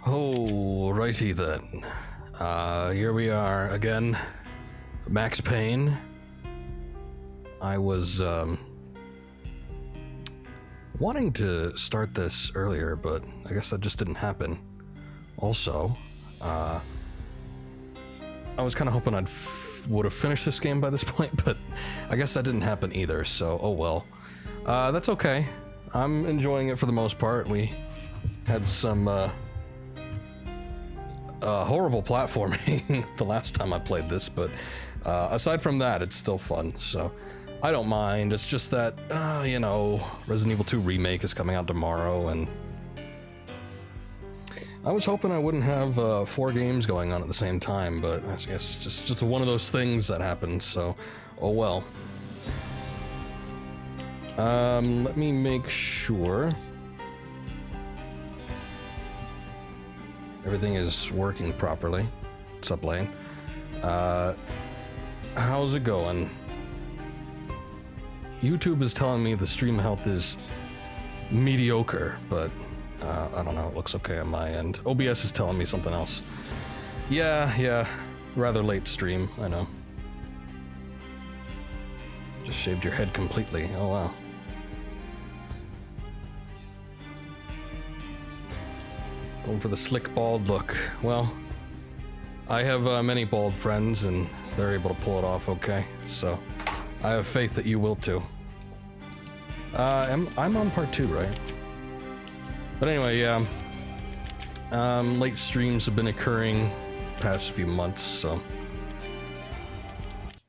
Alrighty then. Here we are again. Max Payne. I was wanting to start this earlier, but I guess that just didn't happen. Also, I was kind of hoping would have finished this game by this point, but I guess that didn't happen either, so oh well. That's okay. I'm enjoying it for the most part. We had some horrible platforming the last time I played this, but aside from that, it's still fun, so I don't mind. It's just that, you know, Resident Evil 2 Remake is coming out tomorrow, and I was hoping I wouldn't have 4 games going on at the same time, but I guess it's just one of those things that happened, so oh well. Let me make sure everything is working properly. What's up, Lane? How's it going? YouTube is telling me the stream health is mediocre, but I don't know, it looks okay on my end. OBS is telling me something else. Yeah, rather late stream, I know. Just shaved your head completely, oh wow. Going for the slick bald look. Well, I have many bald friends and they're able to pull it off okay, so I have faith that you will too. I'm on part 2, right? But anyway, yeah. Late streams have been occurring past few months, so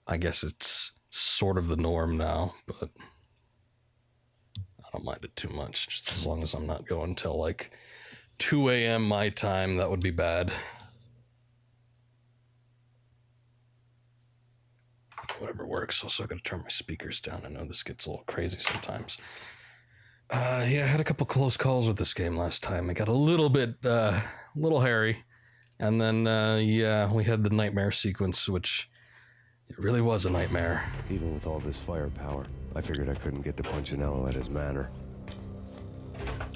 I guess it's sort of the norm now, but I don't mind it too much, just as long as I'm not going till like 2 a.m. my time. That would be bad. Whatever works. Also, I gotta turn my speakers down. I know this gets a little crazy sometimes. Yeah, I had a couple close calls with this game last time. It got a little bit, little hairy. And then, yeah, we had the nightmare sequence, which it really was a nightmare. Even with all this firepower, I figured I couldn't get to Punchinello at his manor.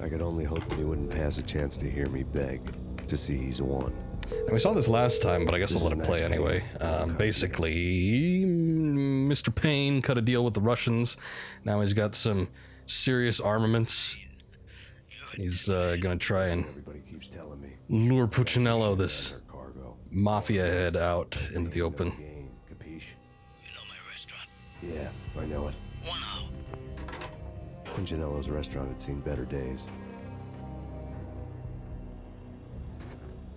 I could only hope that he wouldn't pass a chance to hear me beg to see he's won. And we saw this last time, but I guess I'll let it play anyway. Basically, Mr. Payne cut a deal with the Russians. Now he's got some serious armaments. He's gonna try and lure Puccinello, this mafia head, out into the open. You know my restaurant? Yeah, I know it. Wow. Punchinello's restaurant had seen better days.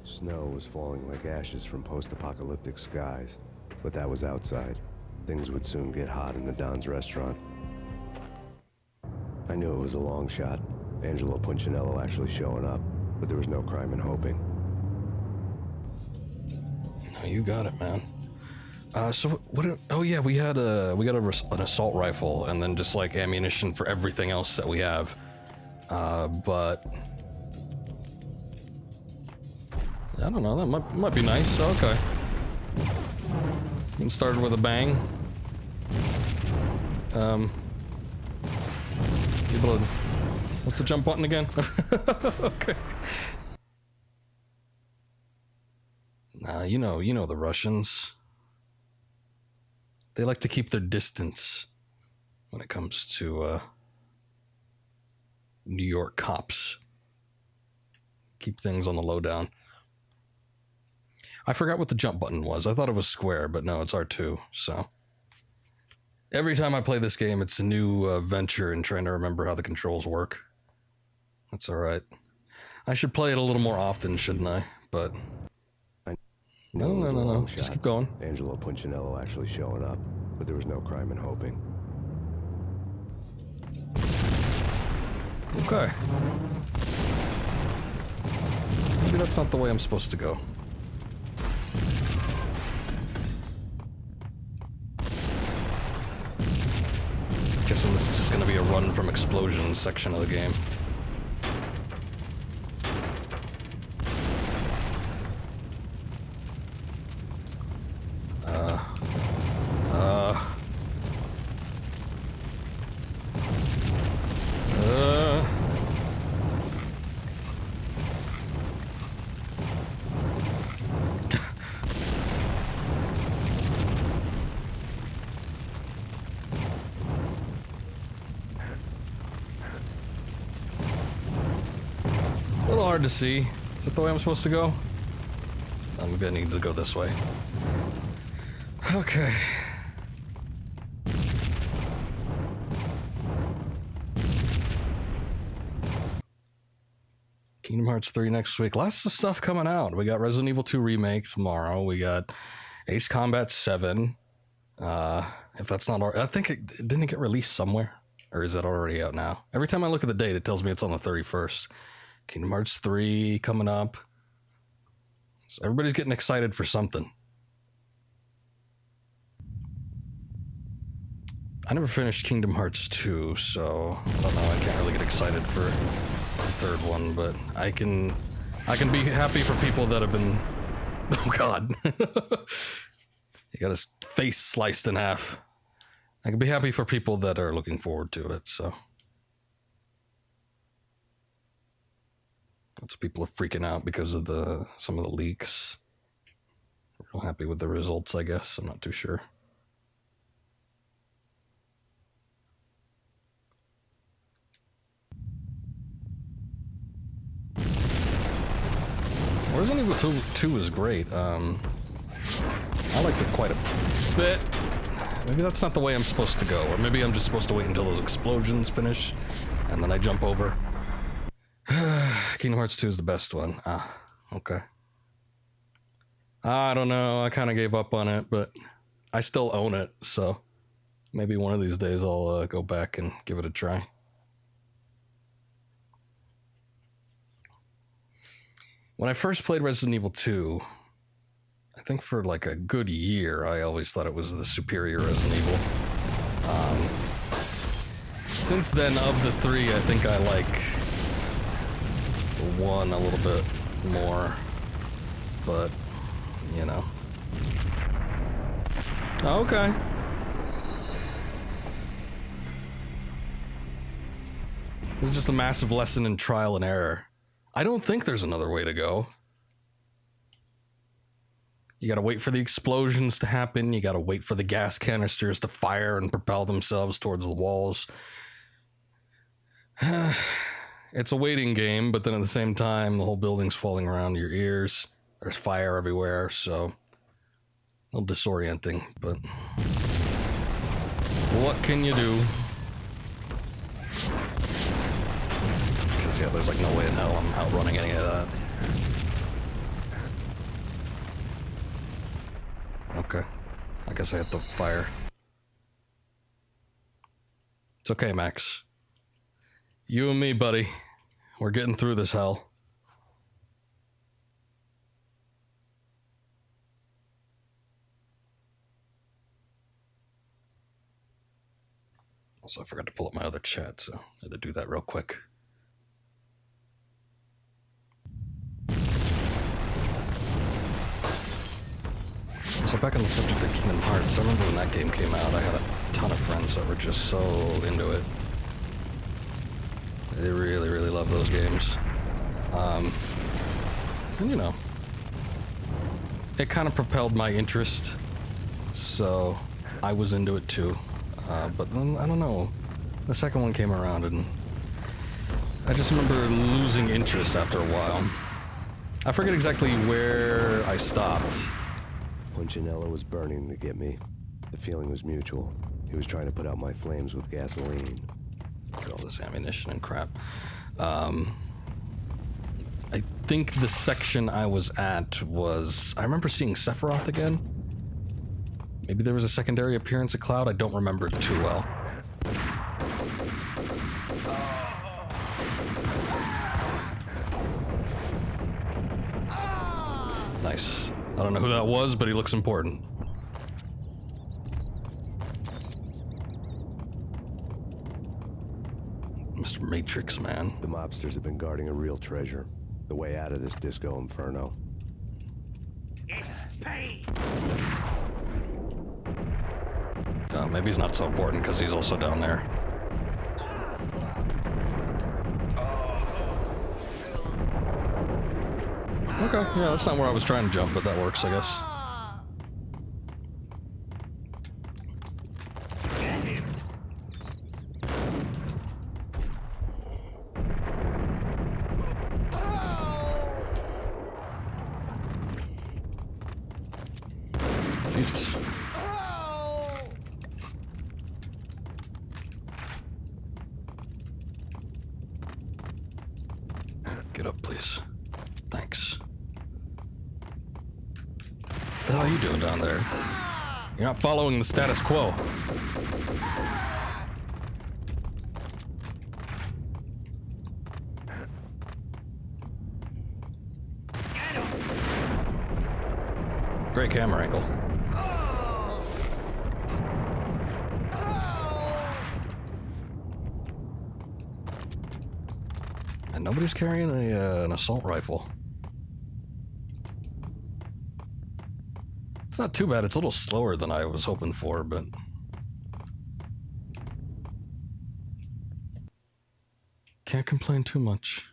Snow was falling like ashes from post-apocalyptic skies, but that was outside. Things would soon get hot in the Don's restaurant. I knew it was a long shot, Angelo Punchinello actually showing up, but there was no crime in hoping. No, you got it, man. So what? Oh yeah, we got an assault rifle, and then just like ammunition for everything else that we have. But I don't know. That might be nice. Okay. Getting started with a bang. Able to. What's the jump button again? Okay. Nah, you know the Russians. They like to keep their distance when it comes to New York cops. Keep things on the lowdown. I forgot what the jump button was. I thought it was square, but no, it's R2, so. Every time I play this game, it's a new venture in trying to remember how the controls work. That's alright. I should play it a little more often, shouldn't I? But no. Just keep going. Angelo Punchinello actually showing up, but there was no crime in hoping. Okay. Maybe that's not the way I'm supposed to go. Guessing this is just gonna be a run from explosions section of the game. hard to see. Is that the way I'm supposed to go? Oh, maybe I need to go this way. Okay. Kingdom Hearts 3 next week. Lots of stuff coming out. We got Resident Evil 2 Remake tomorrow. We got Ace Combat 7. If that's not already... I think didn't it get released somewhere? Or is it already out now? Every time I look at the date, it tells me it's on the 31st. Kingdom Hearts 3 coming up. So everybody's getting excited for something. I never finished Kingdom Hearts 2, so I don't know. I can't really get excited for the third one, but I can be happy for people that have been... Oh, God. He got his face sliced in half. I can be happy for people that are looking forward to it, so... Lots of people are freaking out because of some of the leaks. Real happy with the results, I guess. I'm not too sure. Resident Evil 2 is great. I liked it quite a bit. Maybe that's not the way I'm supposed to go, or maybe I'm just supposed to wait until those explosions finish, and then I jump over. Kingdom Hearts 2 is the best one. Ah, okay. I don't know, I kind of gave up on it, but I still own it, so maybe one of these days I'll go back and give it a try. When I first played Resident Evil 2, I think for like a good year, I always thought it was the superior Resident Evil. Since then, of the three, I think I like one a little bit more, but, you know. Okay. This is just a massive lesson in trial and error. I don't think there's another way to go. You gotta wait for the explosions to happen. You gotta wait for the gas canisters to fire and propel themselves towards the walls. It's a waiting game, but then at the same time, the whole building's falling around your ears. There's fire everywhere, so a little disorienting, but what can you do? Because, yeah, there's like no way in hell I'm outrunning any of that. Okay. I guess I hit the fire. It's okay, Max. You and me, buddy. We're getting through this hell. Also, I forgot to pull up my other chat, so I had to do that real quick. So back on the subject of Kingdom Hearts, I remember when that game came out, I had a ton of friends that were just so into it. They really, really love those games. And you know, it kind of propelled my interest, so I was into it too. But then, I don't know, the second one came around and I just remember losing interest after a while. I forget exactly where I stopped. Punchinella was burning to get me. The feeling was mutual. He was trying to put out my flames with gasoline. Look at all this ammunition and crap. I think the section I was at was... I remember seeing Sephiroth again. Maybe there was a secondary appearance of Cloud. I don't remember it too well. Nice. I don't know who that was, but he looks important. Mr. Matrix, man. The mobsters have been guarding a real treasure. The way out of this disco inferno. It's Payne! Maybe he's not so important because he's also down there. Okay, yeah, that's not where I was trying to jump, but that works, I guess. Jesus. Get up, please. Thanks. What the hell are you doing down there? You're not following the status quo. Great camera angle. And nobody's carrying an assault rifle. It's not too bad. It's a little slower than I was hoping for, but... can't complain too much.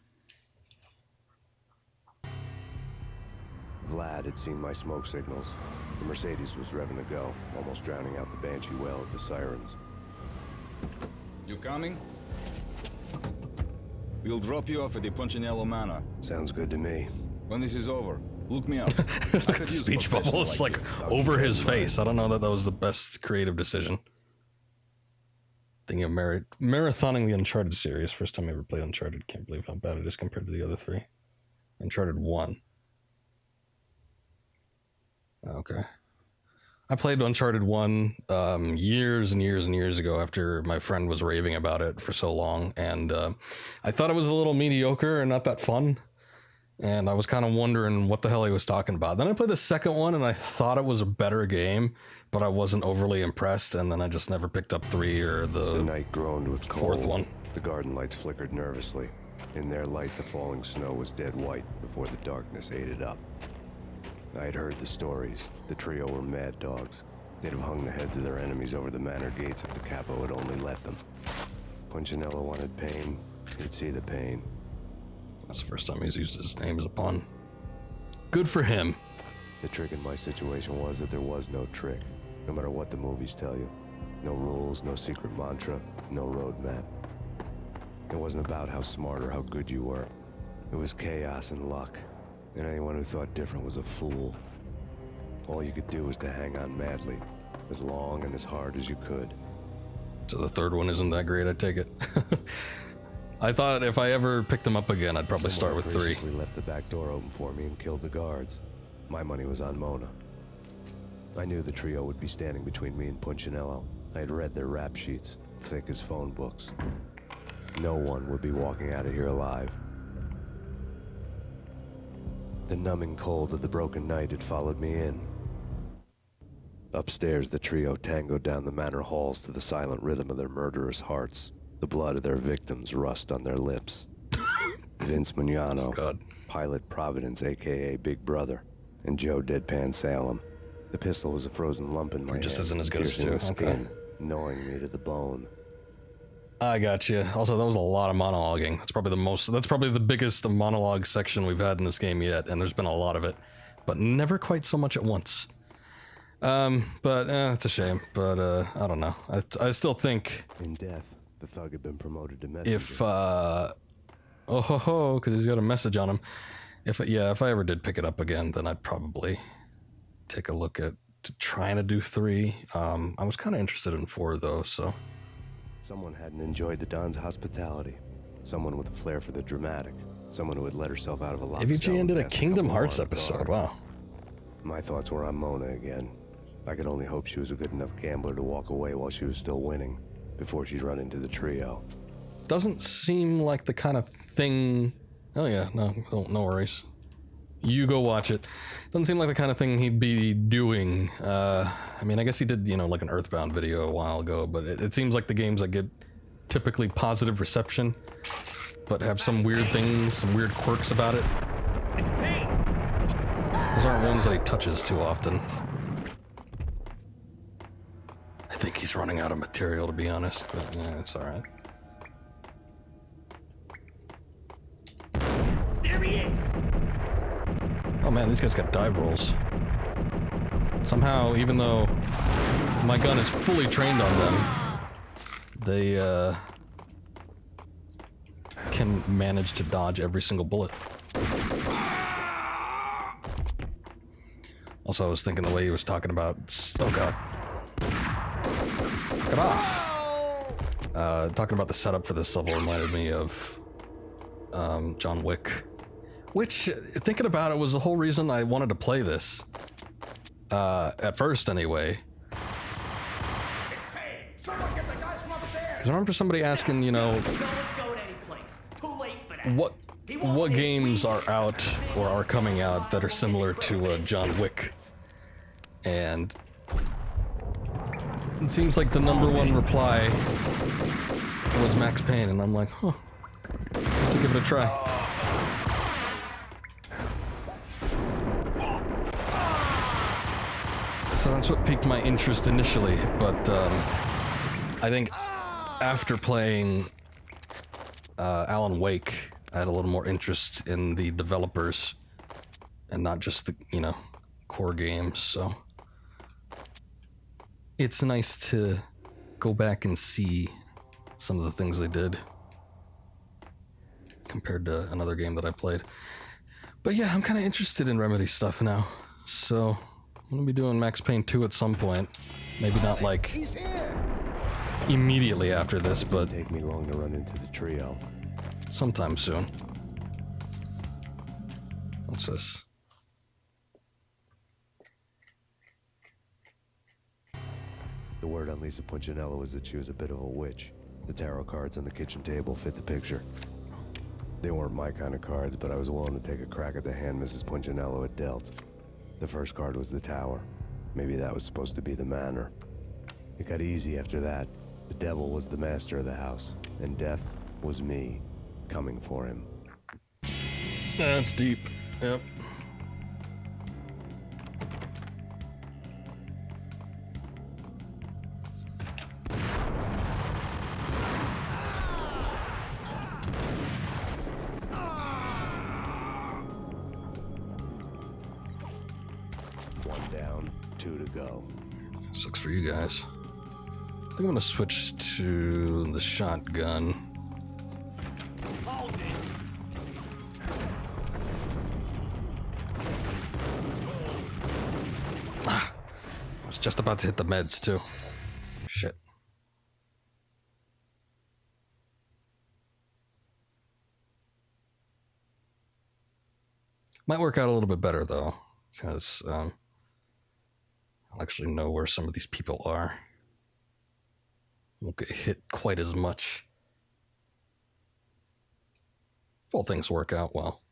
Vlad had seen my smoke signals. The Mercedes was revving to go, almost drowning out the Banshee wail of the sirens. You coming? We'll drop you off at the Punchinello Manor. Sounds good to me. When this is over, look me up. Look at the speech bubble. It's like over his face. I don't know that was the best creative decision. Thinking of marathoning the Uncharted series. First time I ever played Uncharted. Can't believe how bad it is compared to the other three. Uncharted 1. Okay. I played Uncharted 1 years and years and years ago after my friend was raving about it for so long, and I thought it was a little mediocre and not that fun, and I was kind of wondering what the hell he was talking about. Then I played the second one, and I thought it was a better game, but I wasn't overly impressed, and then I just never picked up 3 or the night groaned with fourth cold. one. The garden lights flickered nervously. In their light, the falling snow was dead white before the darkness ate it up. I had heard the stories. The trio were mad dogs. They'd have hung the heads of their enemies over the manor gates if the capo had only let them. Punchinello wanted pain. He'd see the pain. That's the first time he's used his name as a pun. Good for him. The trick in my situation was that there was no trick, no matter what the movies tell you. No rules, no secret mantra, no roadmap. It wasn't about how smart or how good you were. It was chaos and luck. And anyone who thought different was a fool. All you could do was to hang on madly, as long and as hard as you could. So the third one isn't that great, I take it. I thought if I ever picked them up again, I'd probably start with 3. We left the back door open for me and killed the guards. My money was on Mona. I knew the trio would be standing between me and Punchinello. I had read their rap sheets, thick as phone books. No one would be walking out of here alive. The numbing cold of the broken night had followed me in. Upstairs, the trio tangoed down the manor halls to the silent rhythm of their murderous hearts. The blood of their victims rust on their lips. Vince Mignano, God. Pilot Providence, a.k.a. Big Brother, and Joe Deadpan Salem. The pistol was a frozen lump in my hand. It just isn't as good as piercing 2. the skin, gnawing me to the bone. I got you. Also, that was a lot of monologuing. That's probably the biggest monologue section we've had in this game yet, and there's been a lot of it, but never quite so much at once. It's a shame, but I don't know. I still think In death, the thug had been promoted to messenger. if because he's got a message on him. If I ever did pick it up again, then I'd probably take a look at trying to do 3. I was kind of interested in 4 though, so. Someone hadn't enjoyed the Don's hospitality. Someone with a flair for the dramatic. Someone who had let herself out of a locked cell AVGN and did a passed Kingdom couple Hearts armed episode. guards. Wow. My thoughts were on Mona again. I could only hope she was a good enough gambler to walk away while she was still winning, before she'd run into the trio. Doesn't seem like the kind of thing. Oh yeah, no worries. You go watch it. Doesn't seem like the kind of thing he'd be doing. I mean, I guess he did, like an Earthbound video a while ago, but it seems like the games that get typically positive reception, but have some weird things, some weird quirks about it. It's Payne. Those aren't ones that he touches too often. I think he's running out of material, to be honest, but yeah, it's alright. There he is. Oh man, these guys got dive rolls. Somehow, even though my gun is fully trained on them, they can manage to dodge every single bullet. Also, I was thinking the way he was talking about... Oh, God. Get off! Talking about the setup for this level reminded me of John Wick. Which, thinking about it, was the whole reason I wanted to play this. At first, anyway. Because I remember somebody asking, you know, what games are out or are coming out that are similar to John Wick? And it seems like the #1 reply was Max Payne, and I'm like, huh, I have to give it a try. So that's what piqued my interest initially, but I think after playing Alan Wake, I had a little more interest in the developers and not just the, you know, core games, so it's nice to go back and see some of the things they did compared to another game that I played. But yeah, I'm kind of interested in Remedy stuff now, so I'm gonna be doing Max Payne 2 at some point. Maybe not like immediately after this, but It didn't take me long to run into the trio. sometime soon. What's this? The word on Lisa Punchinello was that she was a bit of a witch. The tarot cards on the kitchen table fit the picture. They weren't my kind of cards, but I was willing to take a crack at the hand Mrs. Punchinello had dealt. The first card was the Tower. Maybe that was supposed to be the manor. It got easy after that. The devil was the master of the house, and death was me, coming for him. That's deep. Yep. One down, 2 to go. Sucks for you guys. I think I'm gonna switch to the shotgun. Hold it. I was just about to hit the meds too. Shit. Might work out a little bit better though, because I'll actually know where some of these people are. Won't get hit quite as much. If all things work out well.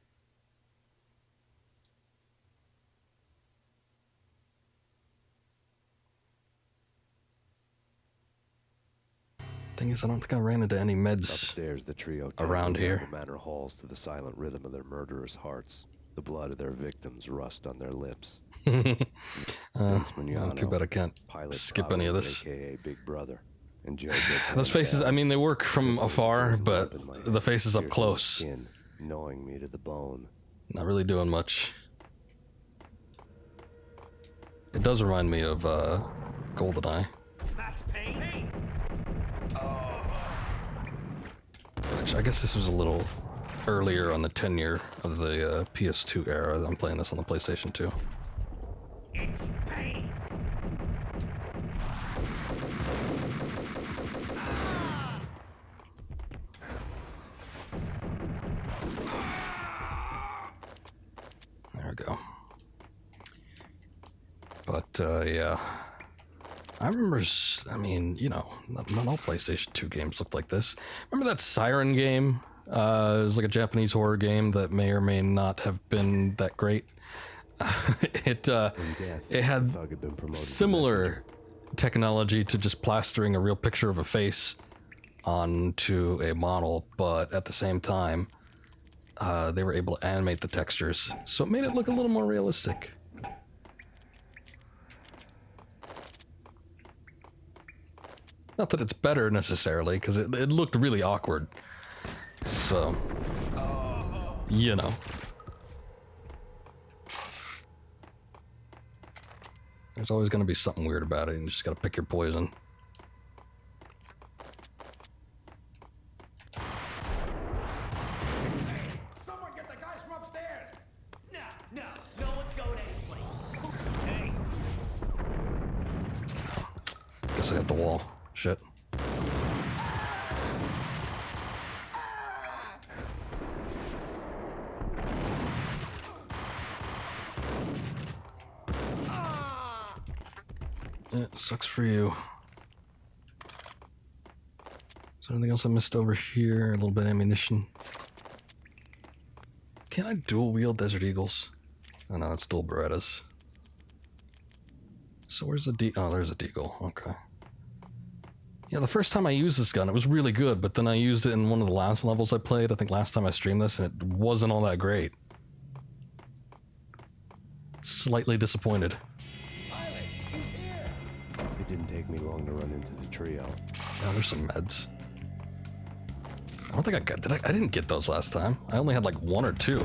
Thing is, I don't think I ran into any meds Upstairs, the trio around turned here. the manor halls to the silent rhythm of their murderous hearts. The blood of their victims rust on their lips. Vince Mignogno, Too bad I can't Pilot skip any of Bravo, this. AKA Big Brother, and Jojo Those faces, I mean, they work from Crystal afar, frozen but up in my the faces up piercing close, skin, gnawing me to the bone. not really doing much. It does remind me of GoldenEye, Max Payne. which I guess this was a little earlier on the tenure of the PS2 era. I'm playing this on the PlayStation 2. It's Payne. There we go. But yeah, I remember. I mean, you know, not all PlayStation 2 games looked like this. Remember that Siren game? It was like a Japanese horror game that may or may not have been that great. It had Thug had been promoted to similar technology to just plastering a real picture of a face onto a model, but at the same time, they were able to animate the textures, so it made it look a little more realistic. Not that it's better necessarily, because it looked really awkward. So, you know. There's always going to be something weird about it, and you just got to pick your poison. Someone get the guys from upstairs. No, no one's going anyplace. guess I hit the wall. Shit. Yeah, sucks for you. Is there anything else I missed over here? A little bit of ammunition. Can I dual wield Desert Eagles? Oh no, that's dual Berettas. So where's the oh, there's a Deagle. Okay. Yeah, the first time I used this gun, it was really good, but then I used it in one of the last levels I played, I think last time I streamed this, and it wasn't all that great. Slightly disappointed. It didn't take me long to run into the trio. Oh, there's some meds. I don't think I got, I didn't get those last time. I only had like 1 or 2.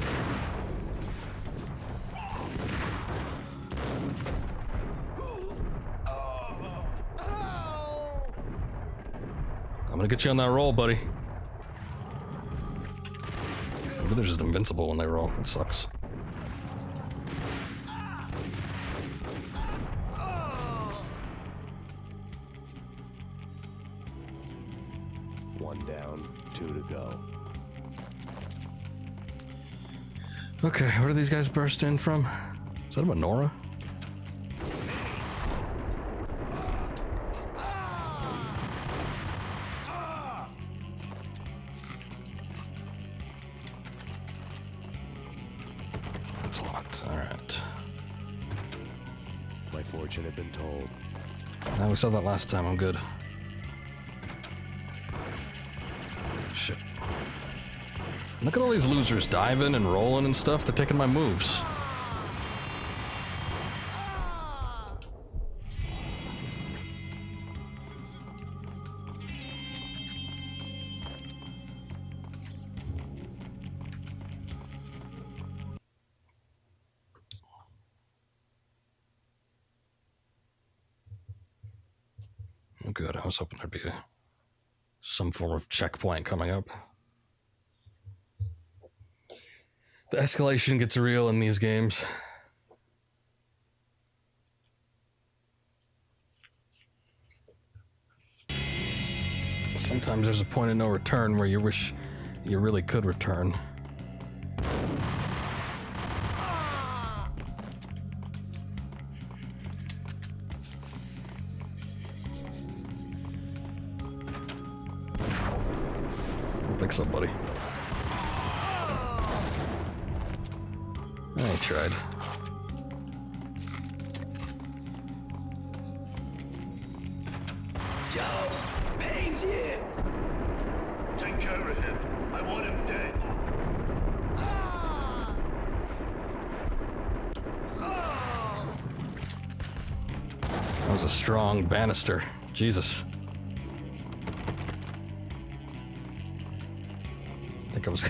I'm gonna get you on that roll, buddy. Maybe they're just invincible when they roll. It sucks. One down, 2 to go. Okay, where do these guys burst in from? Is that a menorah? That's locked. Alright. My fortune had been told. Now we saw that last time. I'm good. Shit. Look at all these losers diving and rolling and stuff. They're taking my moves. Oh, good. I was hoping there'd be some form of checkpoint coming up. The escalation gets real in these games. Sometimes there's a point of no return where you wish you really could return. I don't think so, buddy. I tried. Joe! Payne's here! Take care of him. I want him dead. That was a strong banister. Jesus. I think I was...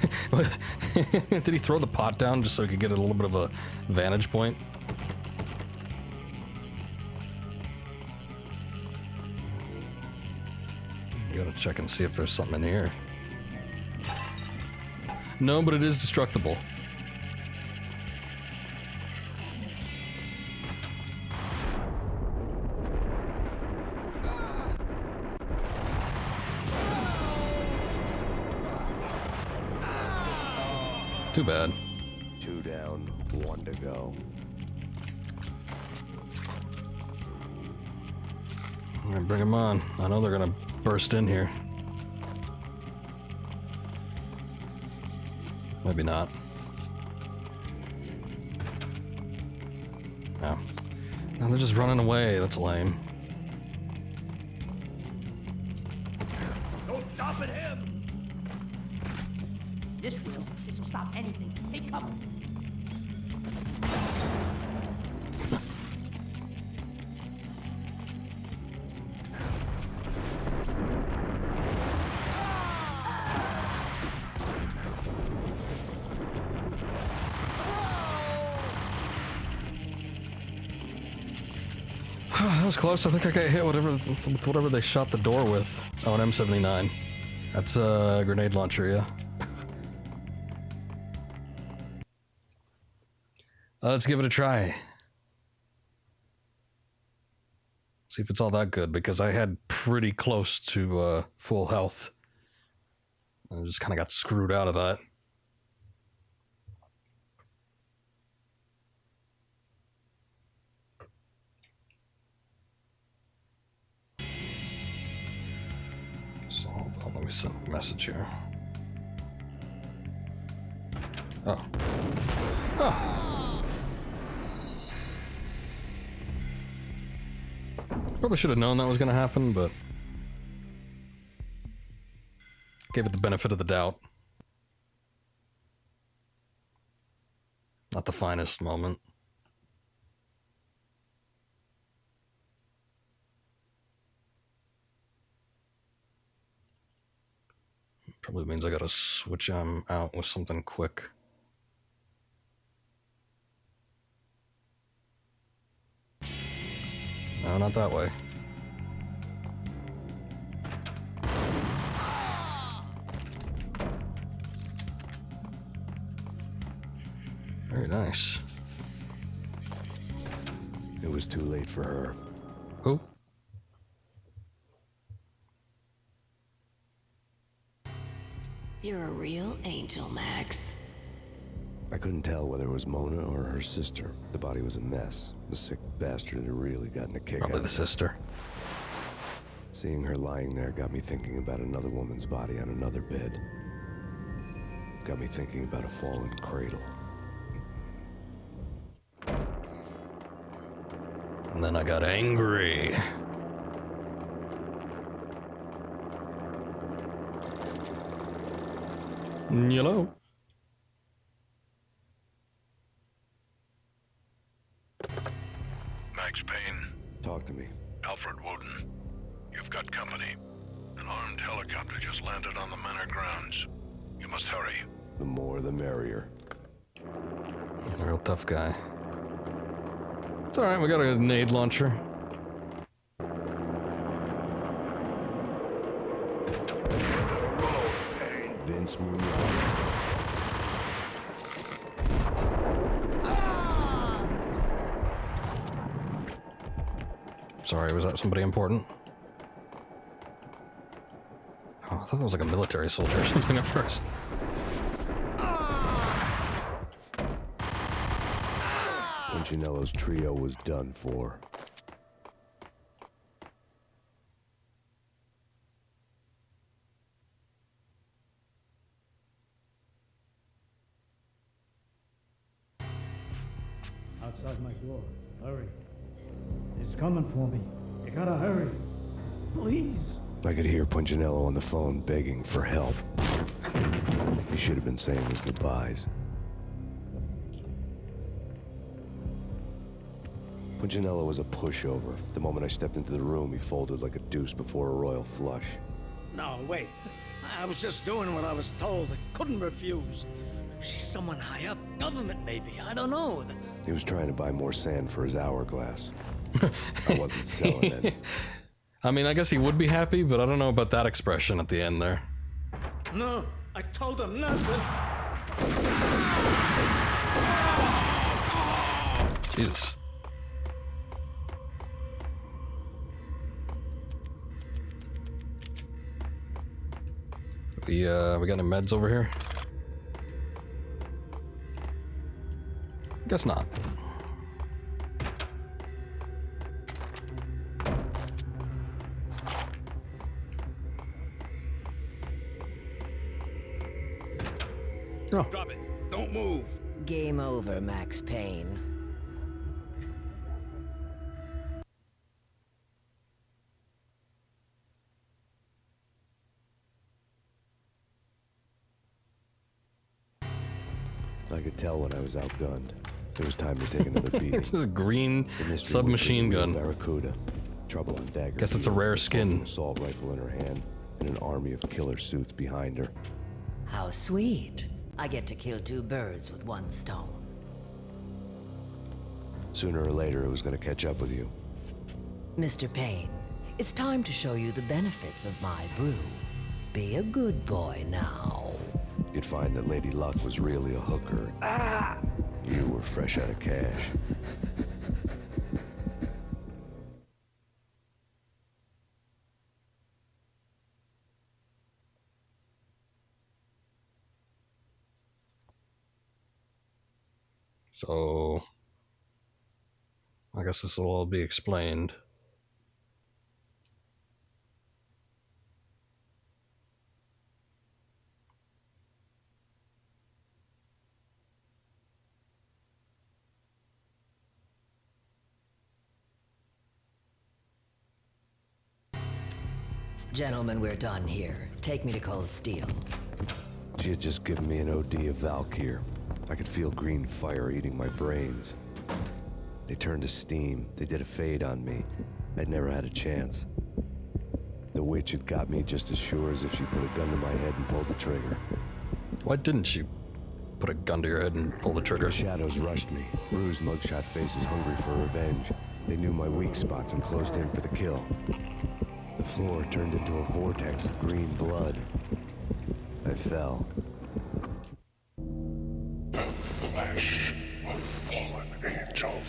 Did he throw the pot down just so he could get a little bit of a vantage point? You gotta check and see if there's something in here. No, but it is destructible. Too bad. 2 down, 1 to go. All right, bring them on. I know they're gonna burst in here. Maybe not. No. No, they're just running away. That's lame. No stopping him! This will stop anything. Take cover. That was close. I think I got hit with whatever they shot the door with. Oh, an M79. That's a grenade launcher, yeah. Let's give it a try. See if it's all that good, because I had pretty close to full health. I just kind of got screwed out of that. So hold on, let me send a message here. Oh. Oh. Probably should have known that was going to happen, but gave it the benefit of the doubt. Not the finest moment. Probably means I gotta switch him out with something quick. No, not that way. Very nice. It was too late for her. Who? You're a real angel, Max. I couldn't tell whether it was Mona or her sister. The body was a mess. The sick bastard had really gotten a kick out Probably of the it. sister. Seeing her lying there got me thinking about another woman's body on another bed. Got me thinking about a fallen cradle. And then I got angry. Hello? Max Payne, Talk to me. Alfred Woden. You've got company. An armed helicopter just landed on the manor grounds. You must hurry. The more the merrier. A real tough guy. It's alright, we got a grenade launcher. Vince Munoz. Sorry, was that somebody important? Oh, I thought that was like a military soldier or something at first. Punchinello's trio was done for. Outside my door. Hurry. He's coming for me. You gotta hurry. Please. I could hear Punchinello on the phone begging for help. He should have been saying his goodbyes. Punchinello was a pushover. The moment I stepped into the room, he folded like a deuce before a royal flush. No, wait. I was just doing what I was told. I couldn't refuse. She's someone high up. Government, maybe. I don't know. He was trying to buy more sand for his hourglass. I wasn't selling any. I mean, I guess he would be happy, but I don't know about that expression at the end there. No, I told him not to. Jesus. We got any meds over here? Guess not. Oh. Drop it. Don't move. Game over, Max Payne. I could tell when I was outgunned. It was time to take another beating. This is a green The mystery submachine was a real gun. Barracuda. Trouble on dagger. Guess it's a heels, rare a skin. assault rifle in her hand, and an army of killer suits behind her. How sweet. I get to kill two birds with one stone. Sooner or later, it was going to catch up with you. Mr. Payne, it's time to show you the benefits of my brew. Be a good boy now. You'd find that Lady Luck was really a hooker. You were fresh out of cash. So, I guess this will all be explained. Gentlemen, we're done here. Take me to Cold Steel. She had just given me an OD of Valkyr. I could feel green fire eating my brains. They turned to steam. They did a fade on me. I'd never had a chance. The witch had got me just as sure as if she put a gun to my head and pulled the trigger. Why didn't she put a gun to your head and pull the trigger? The shadows rushed me. Bruised mugshot faces hungry for revenge. They knew my weak spots and closed in for the kill. The floor turned into a vortex of green blood. I fell. Flesh of fallen angels.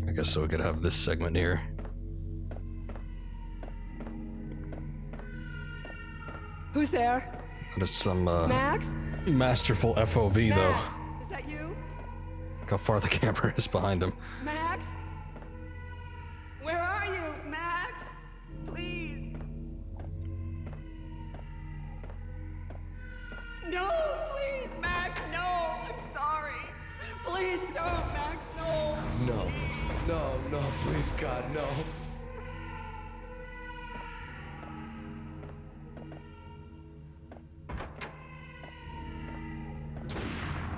I guess so we could have this segment here. Who's there? But it's some Max? masterful FOV though. Max? Is that you? Look how far the camera is behind him. Max? Where are you, Max? Please. No, please, Max, no. I'm sorry. Please don't, Max, no. No. No, no, please God, no.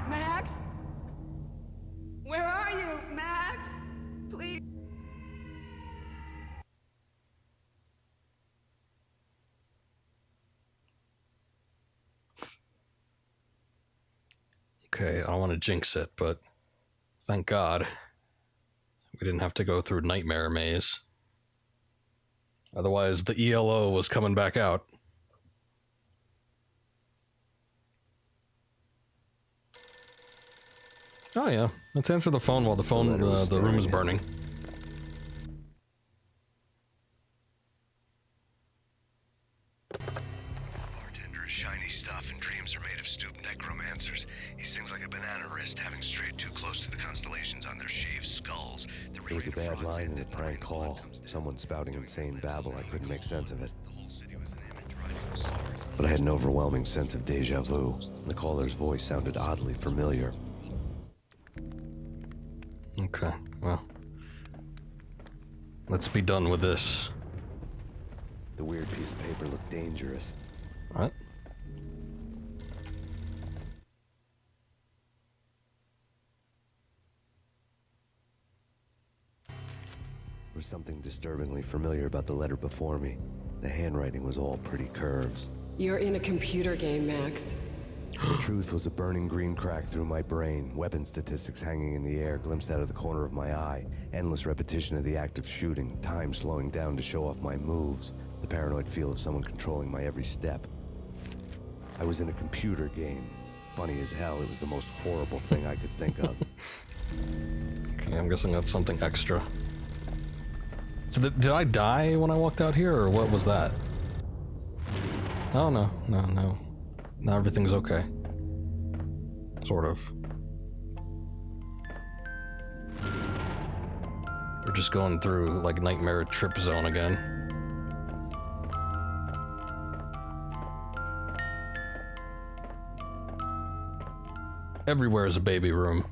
Max? Where are you, Max? Please. Okay, I don't want to jinx it, but thank God we didn't have to go through Nightmare Maze. Otherwise, the ELO was coming back out. Oh yeah, let's answer the phone while the room is burning. Bartender is shiny stuff and dreams are made of stooped necromancers. He sings like a banana wrist, having strayed too close to the constellations on their shaved skulls. It was a bad line and a prank call. Someone spouting insane babble. I couldn't make sense of it. But I had an overwhelming sense of deja vu. The caller's voice sounded oddly familiar. Okay, well, let's be done with this. The weird piece of paper looked dangerous. What? There was something disturbingly familiar about the letter before me. The handwriting was all pretty curves. You're in a computer game, Max. The truth was a burning green crack through my brain, weapon statistics hanging in the air, glimpsed out of the corner of my eye, endless repetition of the act of shooting, time slowing down to show off my moves, the paranoid feel of someone controlling my every step. I was in a computer game. Funny as hell, it was the most horrible thing I could think of. Okay, I'm guessing that's something extra. So did I die when I walked out here, or what was that? Oh, no. Now everything's okay. Sort of. We're just going through, like, Nightmare Trip Zone again. Everywhere is a baby room.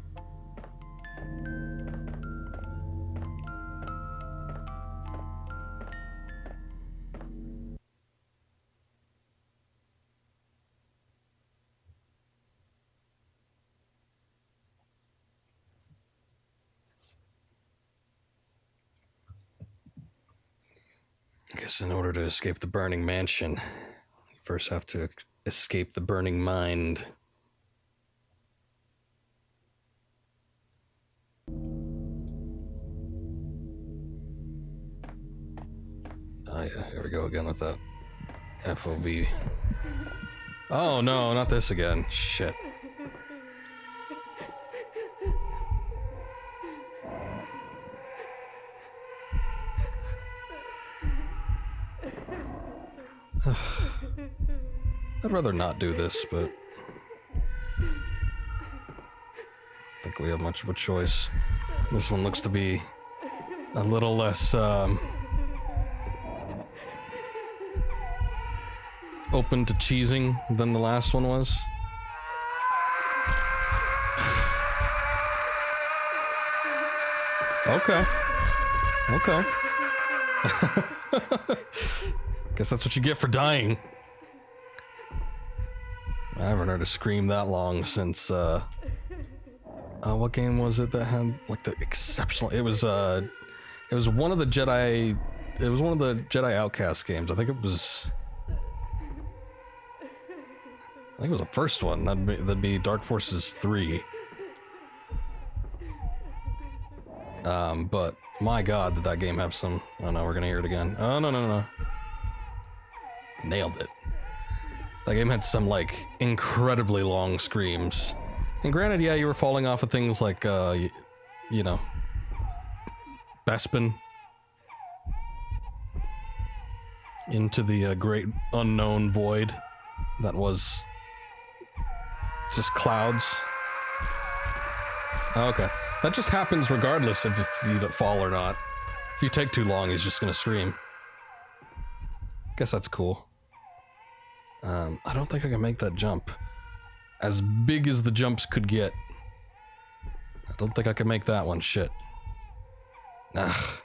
I guess in order to escape the burning mansion, you first have to escape the burning mind. Oh yeah, here we go again with that FOV. Oh no, not this again. Shit. I'd rather not do this, but I don't think we have much of a choice. This one looks to be a little less open to cheesing than the last one was. Okay. Okay. Guess that's what you get for dying. I haven't heard a scream that long since, what game was it that had, like, the exceptional... It was one of the Jedi... It was one of the Jedi Outcast games. I think it was the first one. That'd be Dark Forces 3. But my god, did that game have some... Oh no, we're gonna hear it again. Oh, no. Nailed it. That game had some, like, incredibly long screams. And granted, yeah, you were falling off of things like, you know, Bespin. Into the great unknown void that was just clouds. Okay. That just happens regardless of if you fall or not. If you take too long, he's just gonna scream. Guess that's cool. I don't think I can make that jump. As big as the jumps could get. I don't think I can make that one, shit. Ugh.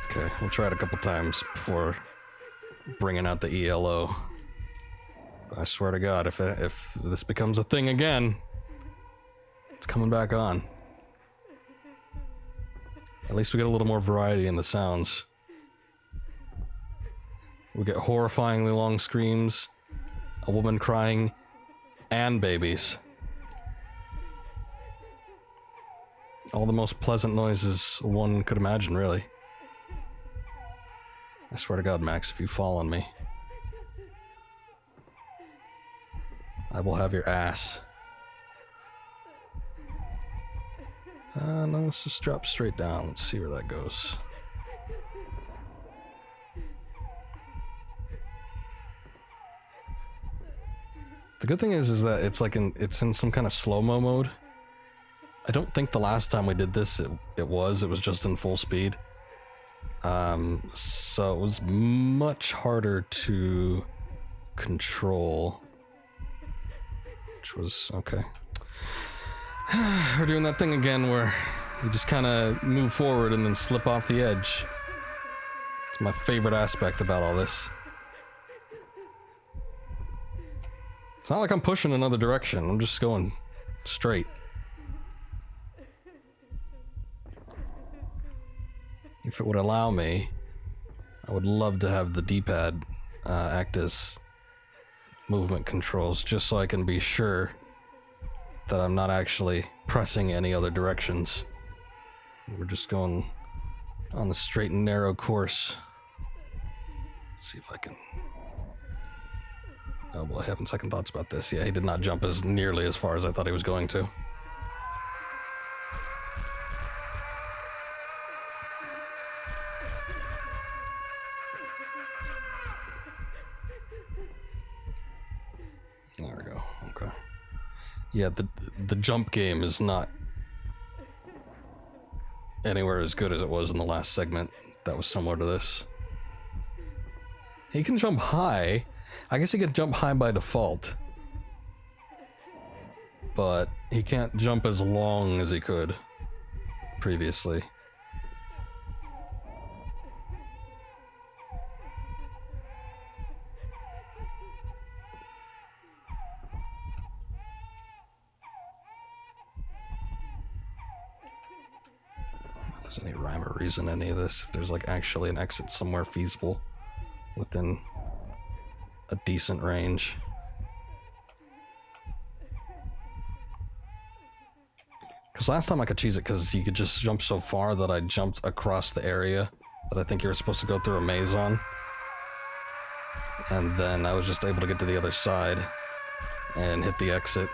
Okay, we'll try it a couple times before bringing out the ELO. I swear to God, if this becomes a thing again, it's coming back on. At least we get a little more variety in the sounds. We get horrifyingly long screams, a woman crying, and babies. All the most pleasant noises one could imagine, really. I swear to God, Max, if you fall on me, I will have your ass. No, let's just drop straight down. Let's see where that goes. The good thing is that it's like it's in some kind of slow-mo mode. I don't think the last time we did this it was just in full speed. So it was much harder to control, which was okay. We're doing that thing again where you just kind of move forward and then slip off the edge. It's my favorite aspect about all this. It's not like I'm pushing another direction. I'm just going straight. If it would allow me, I would love to have the D-pad act as movement controls, just so I can be sure that I'm not actually pressing any other directions. We're just going on the straight and narrow course. Let's see if I can... Oh boy, having second thoughts about this. Yeah, he did not jump as nearly as far as I thought he was going to. There we go. Okay. Yeah, the jump game is not anywhere as good as it was in the last segment. That was similar to this. He can jump high. I guess he can jump high by default. But he can't jump as long as he could previously. If there's any rhyme or reason in any of this, if there's like actually an exit somewhere feasible within a decent range. Because last time I could cheese it because you could just jump so far that I jumped across the area that I think you were supposed to go through a maze on. And then I was just able to get to the other side and hit the exit.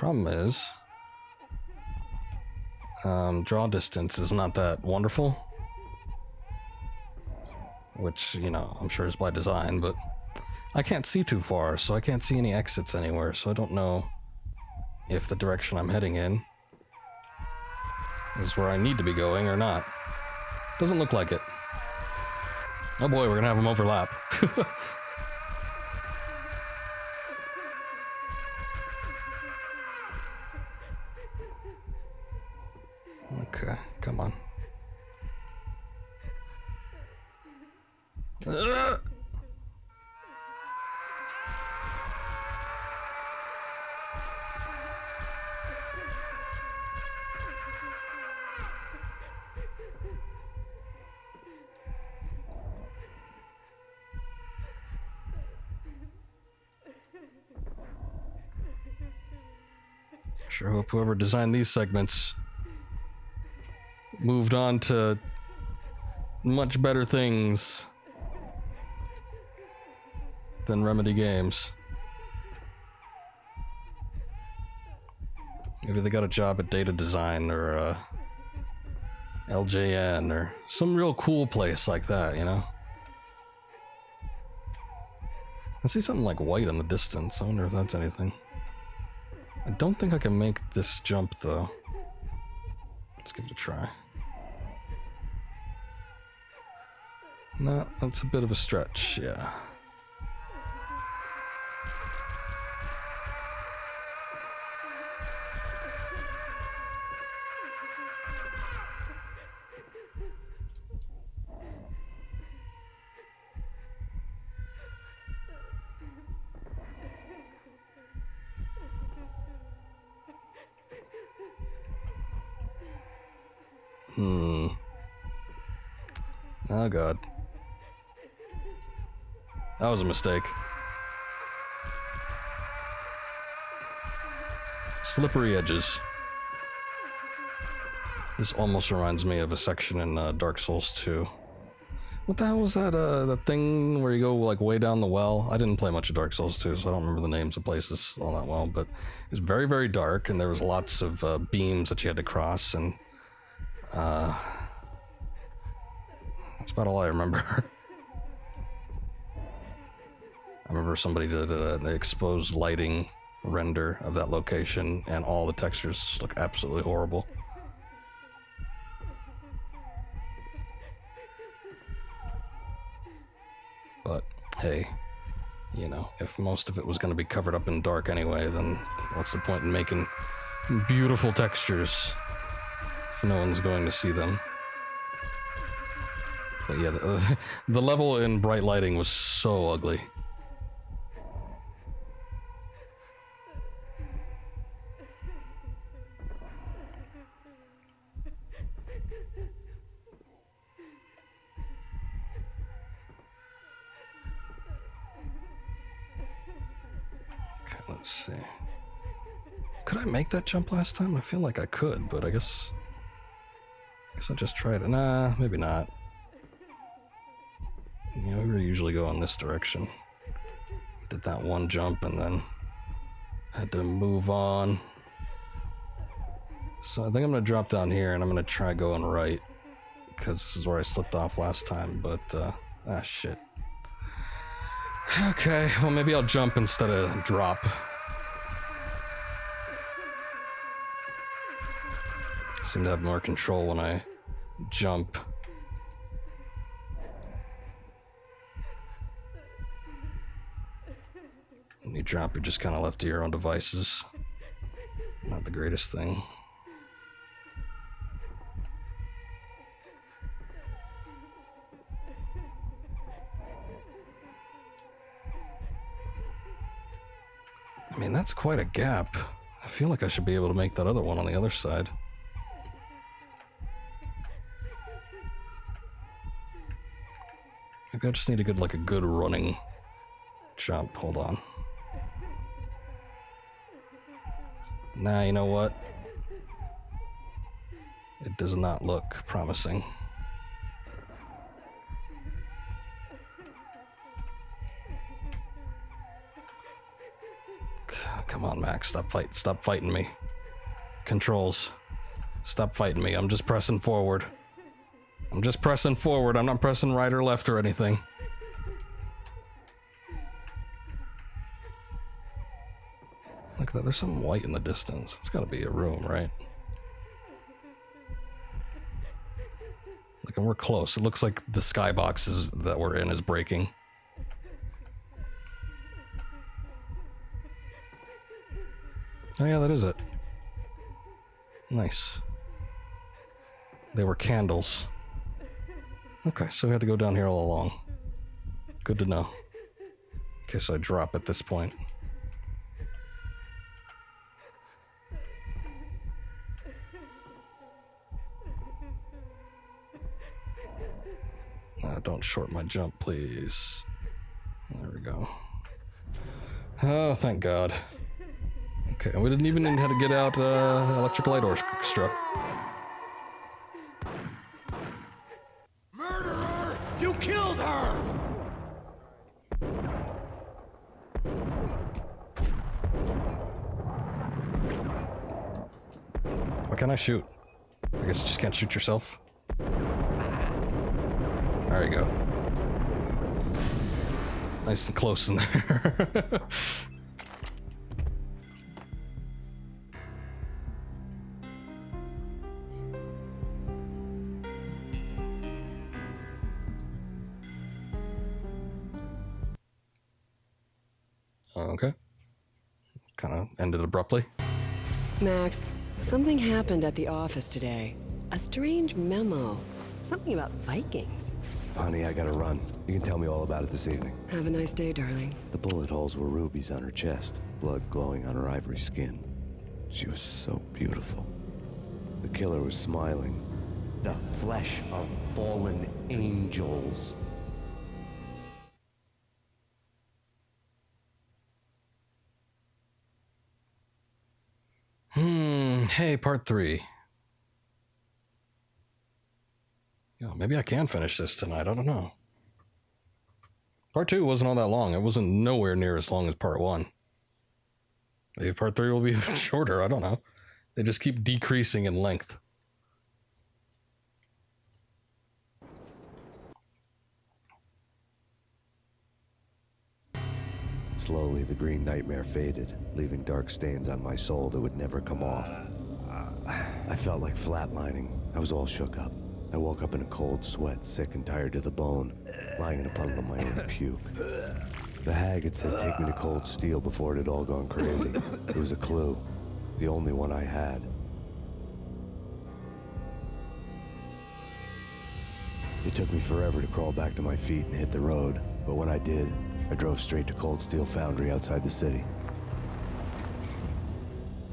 Problem is, draw distance is not that wonderful. Which, you know, I'm sure is by design, but I can't see too far, so I can't see any exits anywhere, so I don't know if the direction I'm heading in is where I need to be going or not. Doesn't look like it. Oh boy, we're gonna have them overlap. Okay, come on. Sure hope whoever designed these segments moved on to much better things than Remedy Games. Maybe they got a job at data design or LJN or some real cool place like that, you know? I see something like white in the distance. I wonder if that's anything. I don't think I can make this jump though. Let's give it a try. No, that's a bit of a stretch, yeah. Oh god. That was a mistake. Slippery edges. This almost reminds me of a section in Dark Souls 2. What the hell was that, that thing where you go like way down the well? I didn't play much of Dark Souls 2, so I don't remember the names of places all that well, but it's very, very dark, and there was lots of beams that you had to cross, and that's about all I remember. I remember somebody did an exposed lighting render of that location, and all the textures look absolutely horrible. But hey, you know, if most of it was going to be covered up in dark anyway, then what's the point in making beautiful textures if no one's going to see them? But yeah, the level in bright lighting was so ugly. Okay, let's see. Could I make that jump last time? I feel like I could, but I guess I'll just try it. Nah, maybe not. You know, we usually go in this direction. Did that one jump and then had to move on. So I think I'm gonna drop down here and I'm gonna try going right, because this is where I slipped off last time, but shit. Okay, well maybe I'll jump instead of drop. I seem to have more control when I jump. When you drop, you're just kind of left to your own devices. Not the greatest thing. I mean, that's quite a gap. I feel like I should be able to make that other one on the other side. Maybe I just need a good running jump. Hold on. Nah, you know what? It does not look promising. Come on, Max. Stop fighting me. Controls. Stop fighting me. I'm just pressing forward. I'm not pressing right or left or anything. Look at that. There's something white in the distance. It's gotta be a room, right? Look, and we're close. It looks like the skybox that we're in is breaking. Oh yeah, that is it. Nice. They were candles. Okay, so we had to go down here all along. Good to know. Okay, so I drop at this point. Don't short my jump, please. There we go. Oh, thank God. Okay, and we didn't even have to get out electric light orchestra. Murderer! You killed her! Why can't I shoot? I guess you just can't shoot yourself. There you go. Nice and close in there. Okay. Kind of ended abruptly. Max, something happened at the office today. A strange memo. Something about Vikings. Honey, I gotta run. You can tell me all about it this evening. Have a nice day, darling. The bullet holes were rubies on her chest, blood glowing on her ivory skin. She was so beautiful. The killer was smiling. The flesh of fallen angels. Hey, part 3. Yo, maybe I can finish this tonight. I don't know. Part 2 wasn't all that long. It wasn't nowhere near as long as part 1. Maybe part 3 will be even shorter. I don't know. They just keep decreasing in length. Slowly, the green nightmare faded, leaving dark stains on my soul that would never come off. I felt like flatlining. I was all shook up. I woke up in a cold sweat, sick and tired to the bone, lying in a puddle of my own puke. The hag had said take me to Cold Steel before it had all gone crazy. It was a clue, the only one I had. It took me forever to crawl back to my feet and hit the road, but when I did, I drove straight to Cold Steel Foundry outside the city.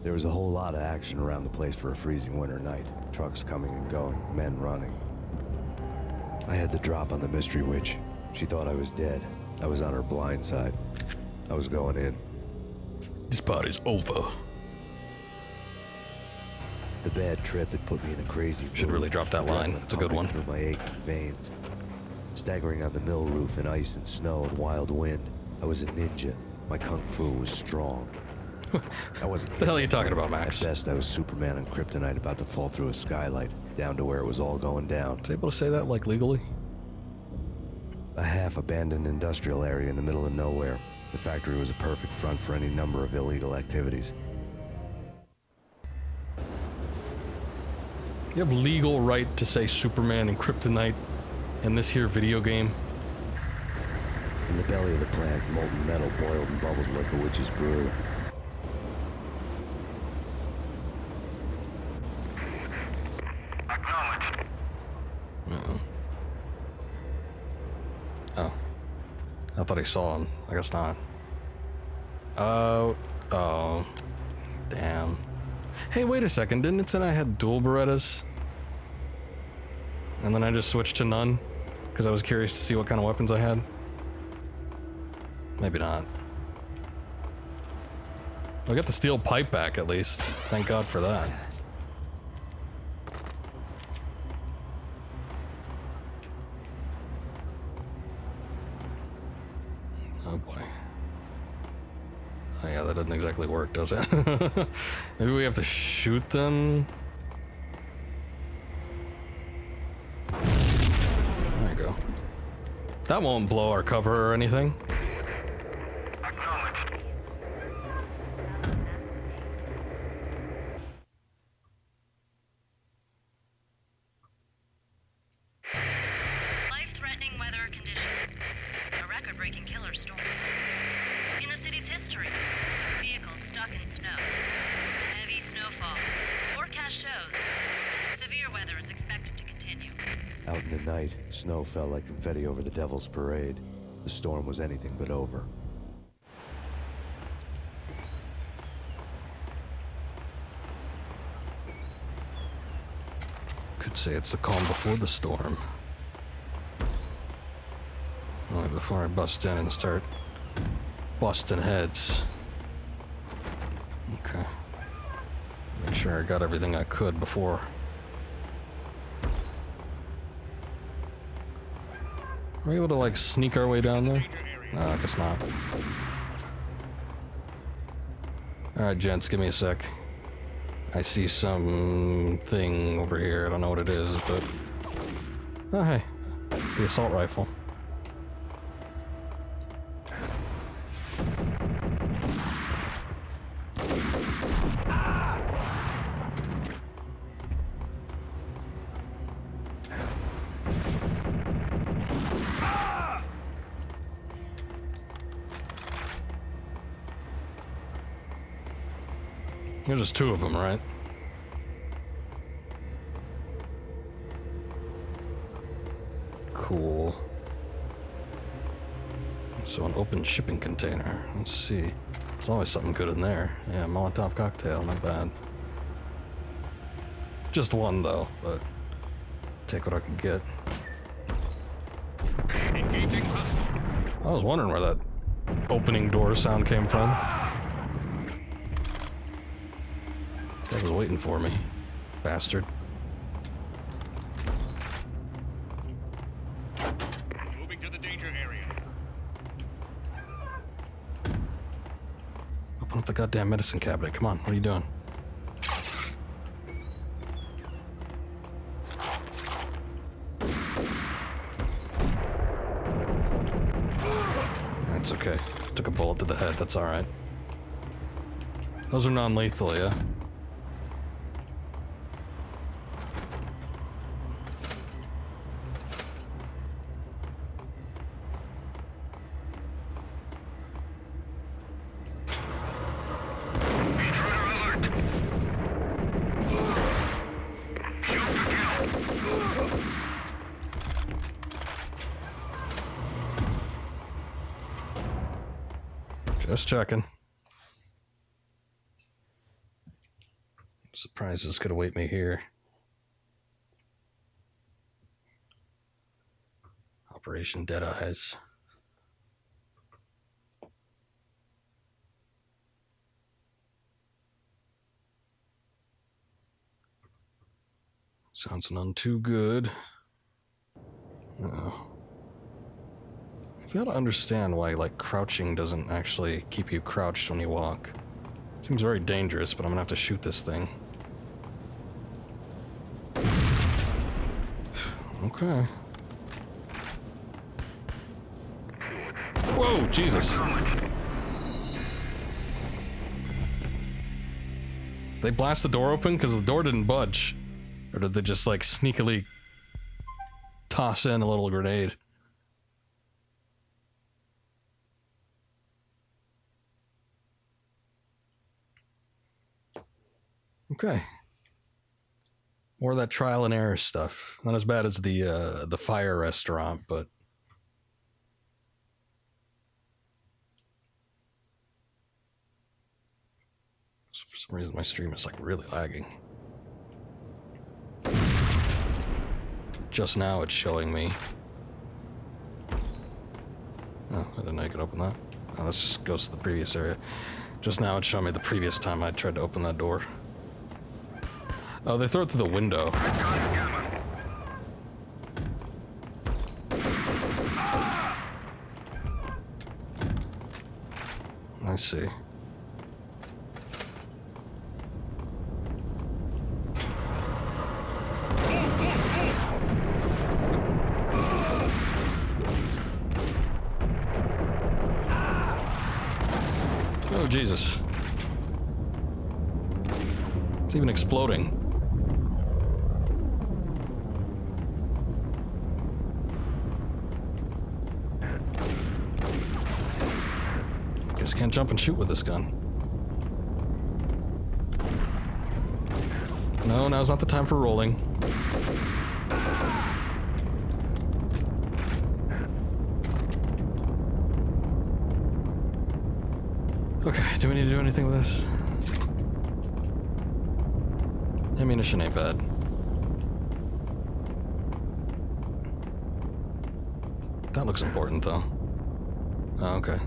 There was a whole lot of action around the place for a freezing winter night. Trucks coming and going, men running. I had the drop on the mystery witch. She thought I was dead. I was on her blind side. I was going in. This party's over. The bad trip had put me in a crazy mood. Should really drop that line. It's a good one. Through my aching veins. Staggering on the mill roof in ice and snow and wild wind, I was a ninja. My kung fu was strong. I wasn't the hell are you talking about, Max? At best, I was Superman on Kryptonite about to fall through a skylight, down to where it was all going down. Was able to say that, like, legally? A half-abandoned industrial area in the middle of nowhere. The factory was a perfect front for any number of illegal activities. You have legal right to say Superman and Kryptonite in this here video game? In the belly of the plant, molten metal boiled and bubbled like a witch's brew. Acknowledged. Uh-oh. Oh. I thought he saw him. I guess not. Oh. Damn. Hey, wait a second. Didn't it say I had dual Berettas? And then I just switched to none? Because I was curious to see what kind of weapons I had? Maybe not. I got the steel pipe back at least. Thank God for that. Oh boy. Oh yeah, that doesn't exactly work, does it? Maybe we have to shoot them? There you go. That won't blow our cover or anything. Life-threatening weather condition. A record-breaking killer storm. In the city's history. Vehicles stuck in snow. Heavy snowfall. Forecast shows. Severe weather is expected to continue. Out in the night, snow fell like confetti over the Devil's Parade. The storm was anything but over. Could say it's the calm before the storm. Only before I bust in and start busting heads. Okay. Make sure I got everything I could before. Are we able to, like, sneak our way down there? No, I guess not. Alright, gents, give me a sec. I see something over here. I don't know what it is, but... Oh, hey. The assault rifle. There's just two of them, right? Cool. So an open shipping container. Let's see. There's always something good in there. Yeah, Molotov cocktail, not bad. Just one though, but take what I can get. Engaging hostile. I was wondering where that opening door sound came from. Guy was waiting for me, bastard. Moving to the danger area. Open up the goddamn medicine cabinet. Come on, what are you doing? That's okay. Took a bullet to the head, that's alright. Those are non-lethal, yeah? Just checking. Surprises could await me here. Operation Dead Eyes. Sounds none too good. I fail to understand why, like, crouching doesn't actually keep you crouched when you walk. Seems very dangerous, but I'm gonna have to shoot this thing. Okay. Whoa, Jesus. They blast the door open because the door didn't budge? Or did they just, like, sneakily toss in a little grenade? Okay. More of that trial and error stuff. Not as bad as the fire restaurant, but for some reason my stream is like really lagging. Just now it's showing me. Oh, I didn't know you could open that. Oh, let's just go to the previous area. Just now it's showing me the previous time I tried to open that door. Oh, they throw it through the window. I see. Jesus. It's even exploding. Guess can't jump and shoot with this gun. No, now's not the time for rolling. Okay, do we need to do anything with this? Ammunition ain't bad. That looks important, though. Oh, okay.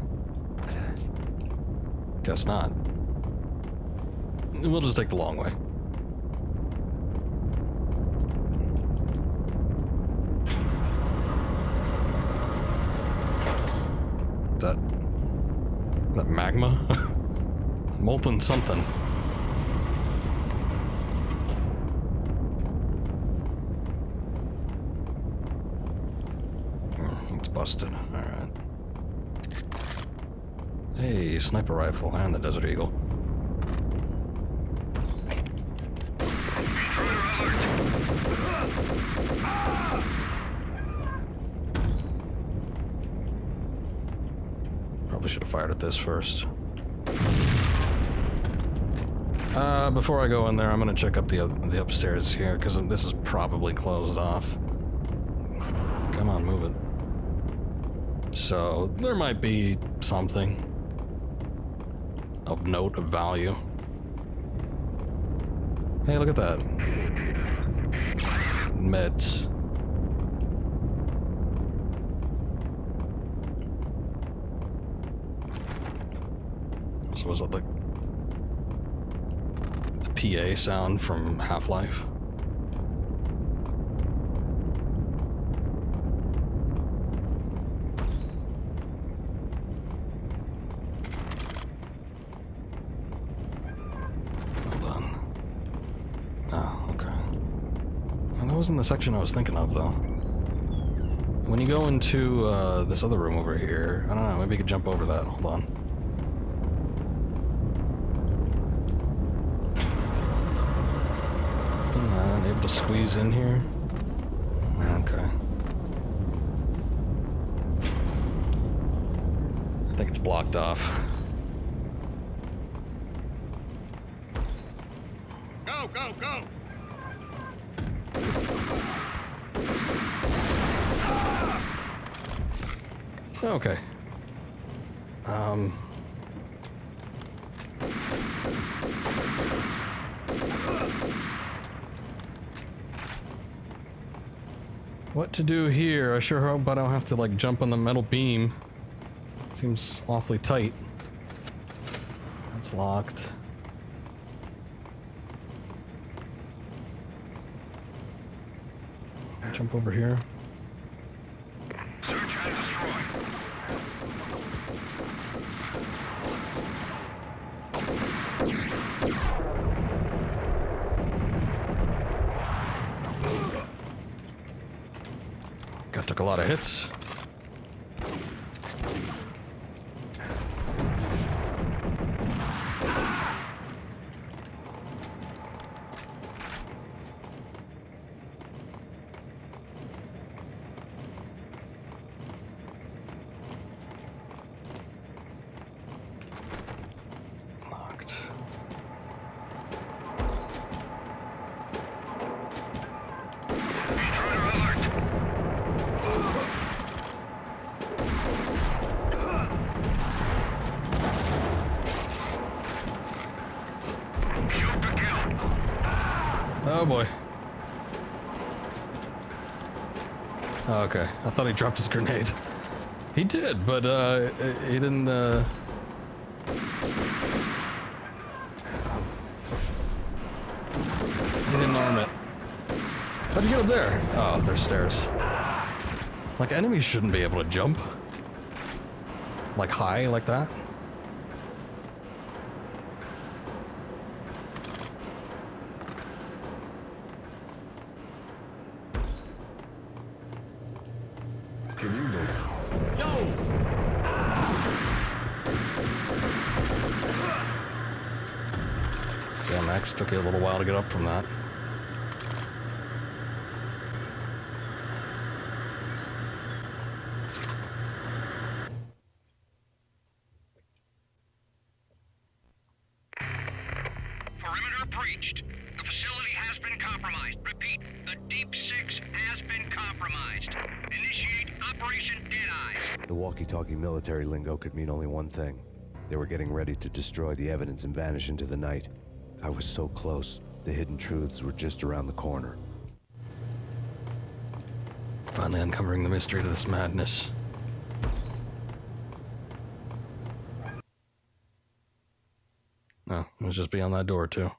Guess not. We'll just take the long way. Is that magma? Molten something. It's busted. Alright. Hey, sniper rifle and the Desert Eagle. Probably should have fired at this first. Before I go in there, I'm gonna check up the upstairs here, because this is probably closed off. Come on, move it. So, there might be something of note, of value. Hey, look at that. Meds. So was that like the PA sound from Half-Life? Hold on. Oh, okay. Well, that wasn't the section I was thinking of, though. When you go into this other room over here, I don't know, maybe you could jump over that. Hold on. Able to squeeze in here? Okay. I think it's blocked off. Go, go, go! Okay. What to do here? I sure hope I don't have to, like, jump on the metal beam. Seems awfully tight. That's locked. I'll jump over here. Search and destroy. God, took a lot of hits. Locked. Oh boy. Oh, okay, I thought he dropped his grenade. He did, but he didn't. He didn't arm it. How'd you get up there? Oh, there's stairs. Like, enemies shouldn't be able to jump. Like, high like that. Can you move? Yo! Damn, Max, took you a little while to get up from that. Perimeter breached. The facility has been compromised. Repeat, the Deep Six has been compromised. Initiate Operation Deadeye. The walkie-talkie military lingo could mean only one thing. They were getting ready to destroy the evidence and vanish into the night. I was so close. The hidden truths were just around the corner. Finally uncovering the mystery to this madness. No, it was just beyond that door, too.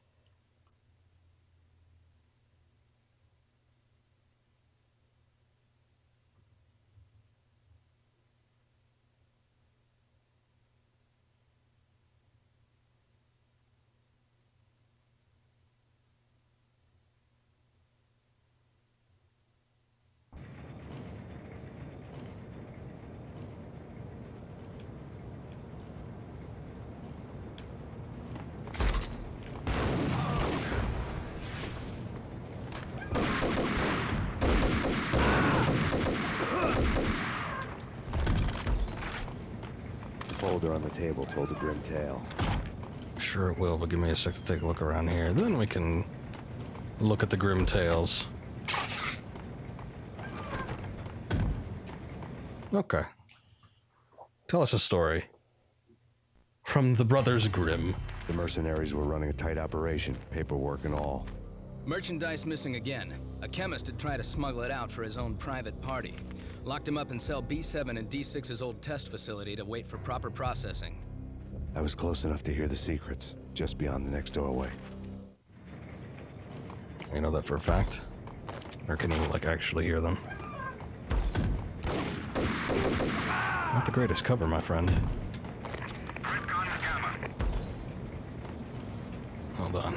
Folder on the table told a grim tale. Sure it will, but give me a sec to take a look around here. Then we can look at the grim tales. Okay. Tell us a story. From the Brothers Grimm. The mercenaries were running a tight operation, paperwork and all. Merchandise missing again. A chemist had tried to smuggle it out for his own private party. Locked him up in cell B7 in D6's old test facility to wait for proper processing. I was close enough to hear the secrets, just beyond the next doorway. You know that for a fact? Or can you, like, actually hear them? Not the greatest cover, my friend. Hold on.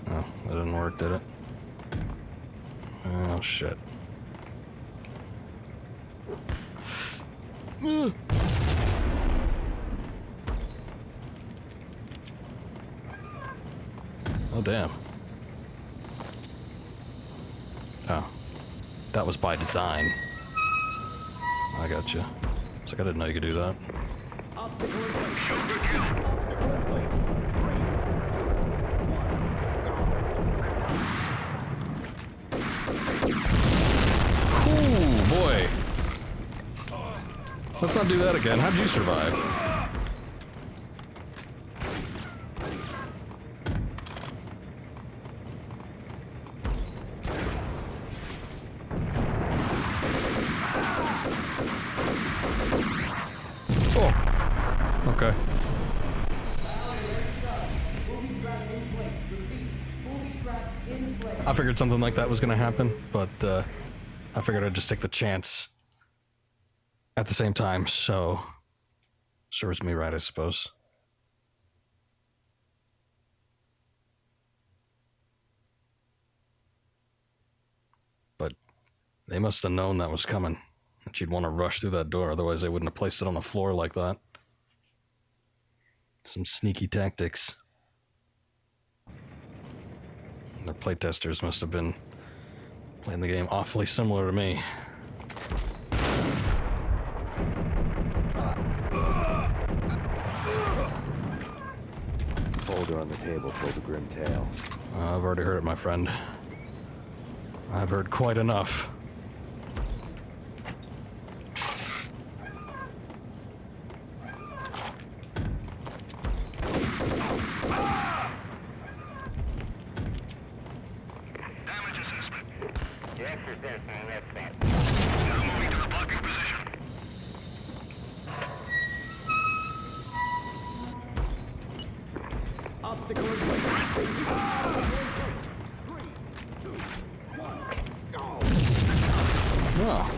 Oh, that didn't work, did it? Oh, shit. Oh, damn. Oh. That was by design. I gotcha. It's like I didn't know you could do that. Ooh, boy. Let's not do that again. How'd you survive? Oh. Okay. I figured something like that was gonna happen, but I figured I'd just take the chance at the same time, so serves me right, I suppose. But they must have known that was coming, that you'd want to rush through that door, otherwise they wouldn't have placed it on the floor like that. Some sneaky tactics. Their playtesters must have been playing the game awfully similar to me. Folder on the table told a grim tale. I've already heard it, my friend. I've heard quite enough. Oh.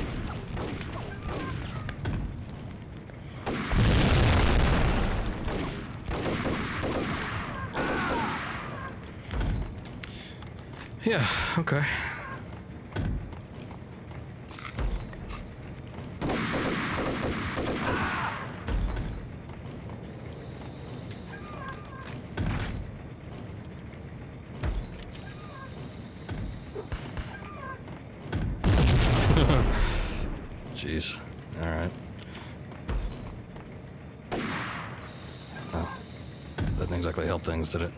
Yeah, okay. Jeez. Alright. Oh. That didn't exactly help things, did it?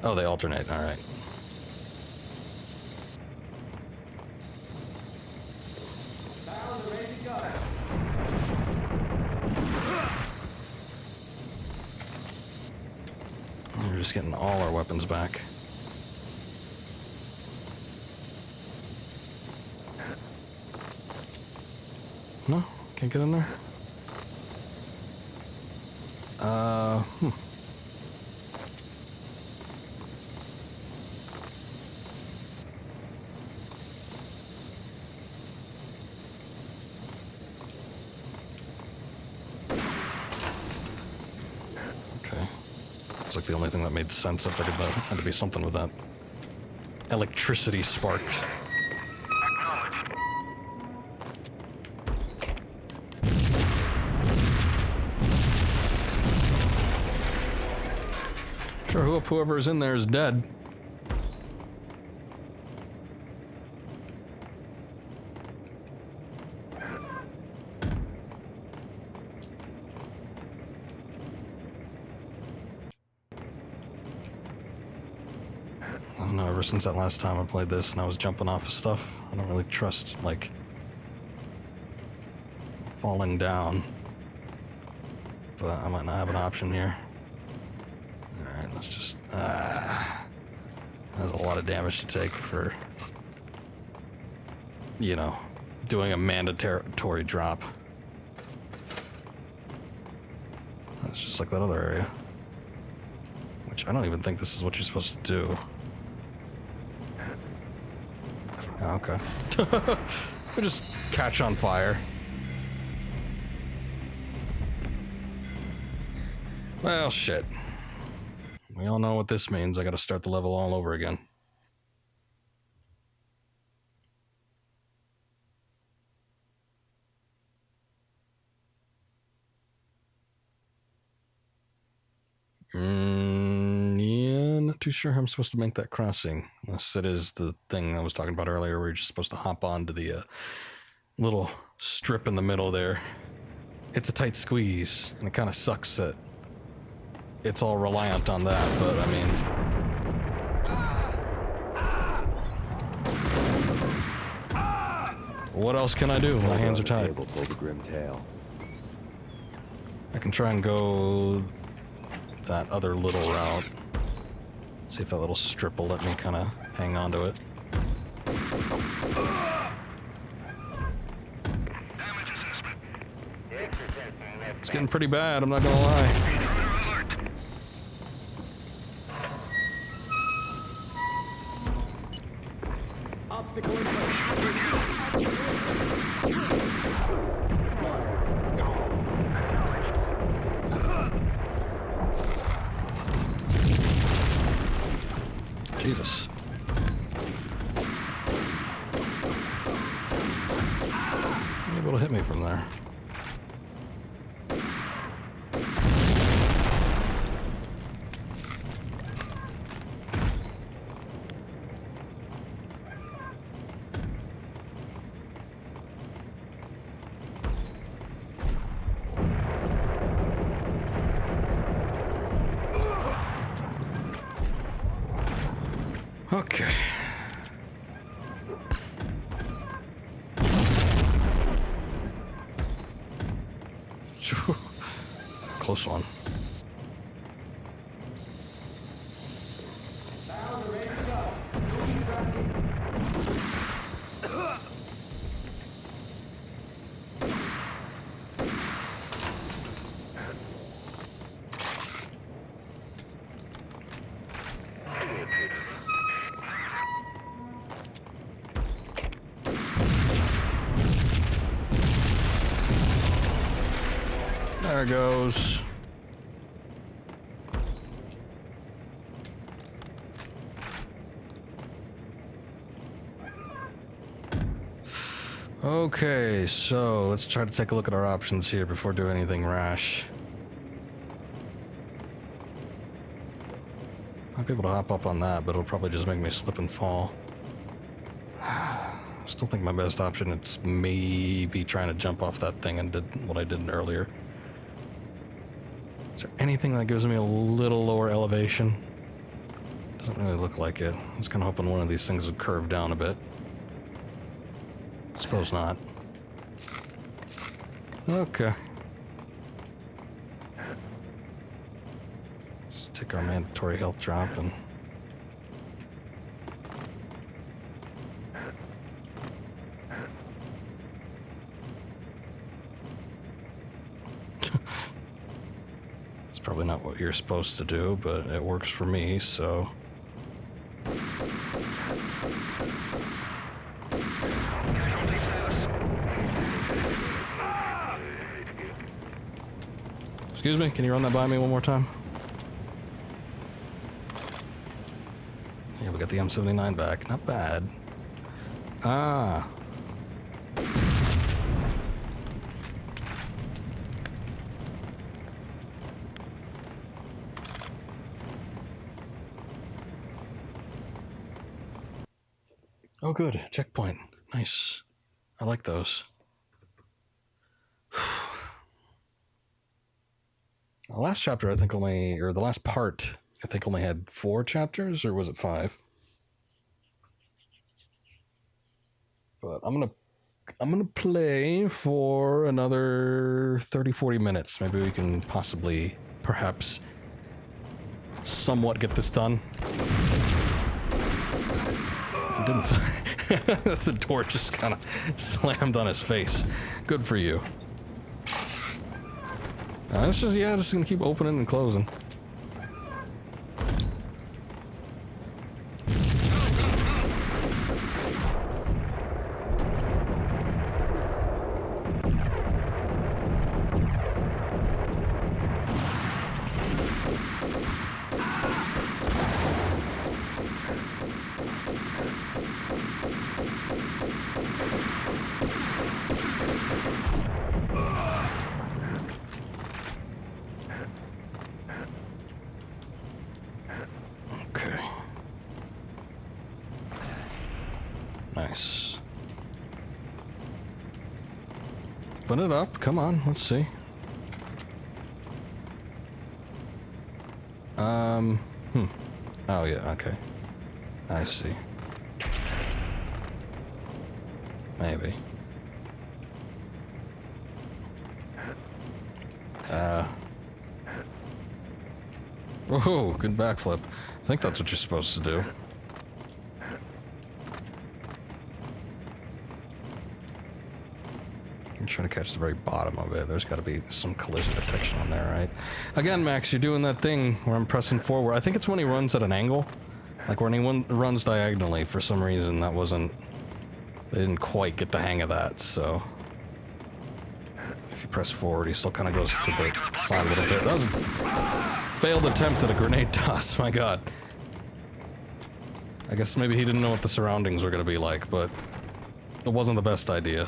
Oh, they alternate. Alright. We're just getting all our weapons back. No? Can't get in there? Okay. It's like the only thing that made sense. I figured that had to be something with that electricity spark. Sure, hope whoever's in there is dead. I don't know, ever since that last time I played this and I was jumping off of stuff, I don't really trust, like, falling down. But I might not have an option here. Alright, let's just... That's a lot of damage to take for, you know, doing a mandatory drop. That's just like that other area. Which I don't even think this is what you're supposed to do. Oh, okay. We just catch on fire. Well, shit. We all know what this means. I gotta start the level all over again. Yeah, not too sure how I'm supposed to make that crossing. Unless it is the thing I was talking about earlier where you're just supposed to hop onto the little strip in the middle there. It's a tight squeeze, and it kind of sucks that it's all reliant on that, but I mean... What else can I do? My hands are tied. I can try and go that other little route. See if that little strip will let me kind of hang on to it. It's getting pretty bad, I'm not gonna lie. Jesus. You're able to hit me from there. Okay. Close one. There it goes. Okay, so let's try to take a look at our options here before doing anything rash. I'll be able to hop up on that, but it'll probably just make me slip and fall. Still think my best option is maybe trying to jump off that thing and did what I did earlier. Is there anything that gives me a little lower elevation? Doesn't really look like it. I was kind of hoping one of these things would curve down a bit. Suppose not. Okay. Just take our mandatory health drop and... It's probably not what you're supposed to do, but it works for me, so... Excuse me, can you run that by me one more time? Yeah, we got the M79 back. Not bad. Ah. Oh, good. Checkpoint. Nice. I like those. The last chapter, I think or the last part, I think only had 4 chapters, or was it 5? But I'm gonna play for another 30-40 minutes. Maybe we can possibly, perhaps, somewhat get this done. I didn't. The door just kind of slammed on his face. Good for you. It's just, yeah, just gonna keep opening and closing. Nice. Open it up. Come on, let's see. Oh yeah, okay. I see. Maybe. Whoa, good backflip. I think that's what you're supposed to do. Trying to catch the very bottom of it. There's got to be some collision detection on there, right? Again, Max, you're doing that thing where I'm pressing forward. I think it's when he runs at an angle. Like when he runs diagonally. For some reason, that wasn't... They didn't quite get the hang of that, so... If you press forward, he still kind of goes to the side a little bit. That was a failed attempt at a grenade toss, my god. I guess maybe he didn't know what the surroundings were going to be like, but... It wasn't the best idea.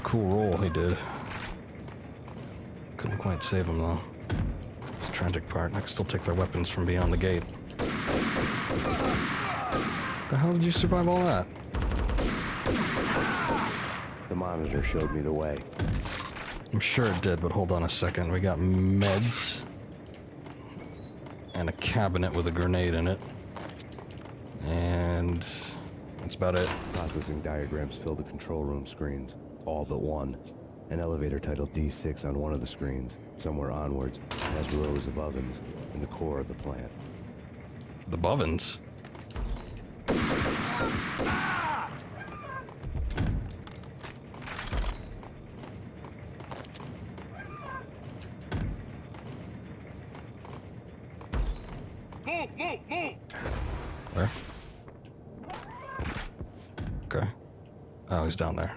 Cool roll he did. Couldn't quite save him though. It's a tragic part. I can still take their weapons from beyond the gate. The hell did you survive all that? The monitor showed me the way. I'm sure it did, but hold on a second. We got meds and a cabinet with a grenade in it. And that's about it. Processing diagrams fill the control room screens. All but one. An elevator titled D6 on one of the screens. Somewhere onwards, it has rows of ovens in the core of the plant. The bovens? Move! Where? Okay. Oh, he's down there.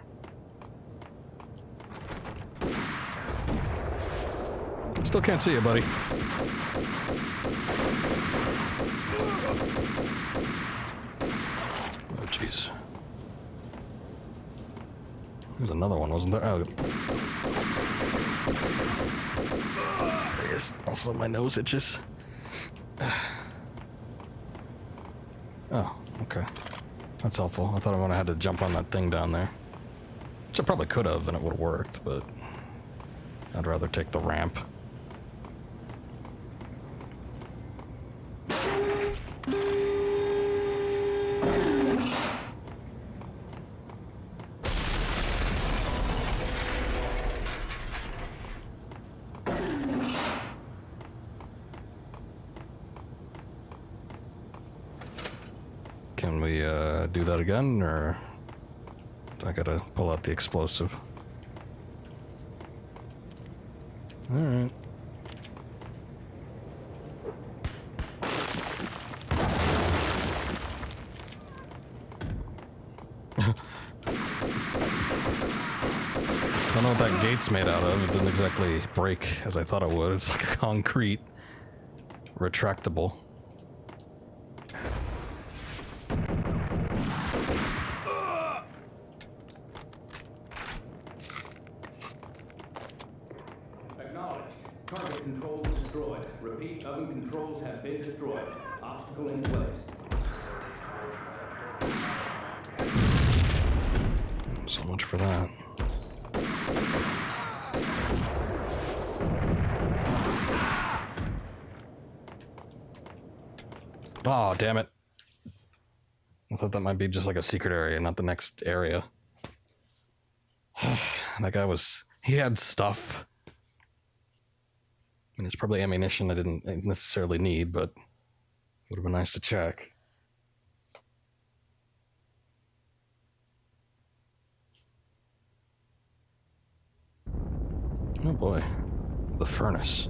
Still can't see you, buddy. Oh, jeez. There's another one, wasn't there? Oh. There he is. Also, my nose itches. Oh, okay. That's helpful. I thought I would have had to jump on that thing down there. Which I probably could have, and it would have worked, but I'd rather take the ramp. Can we do that again, or do I gotta pull out the explosive? Alright. I don't know what that gate's made out of. It didn't exactly break as I thought it would. It's like a concrete retractable. Acknowledged. Target controls destroyed. Repeat, oven controls have been destroyed. Obstacle in place. So much for that. Oh, damn it. I thought that might be just like a secret area, not the next area. That guy he had stuff. I mean, it's probably ammunition I didn't necessarily need, but would have been nice to check. Oh boy, the furnace.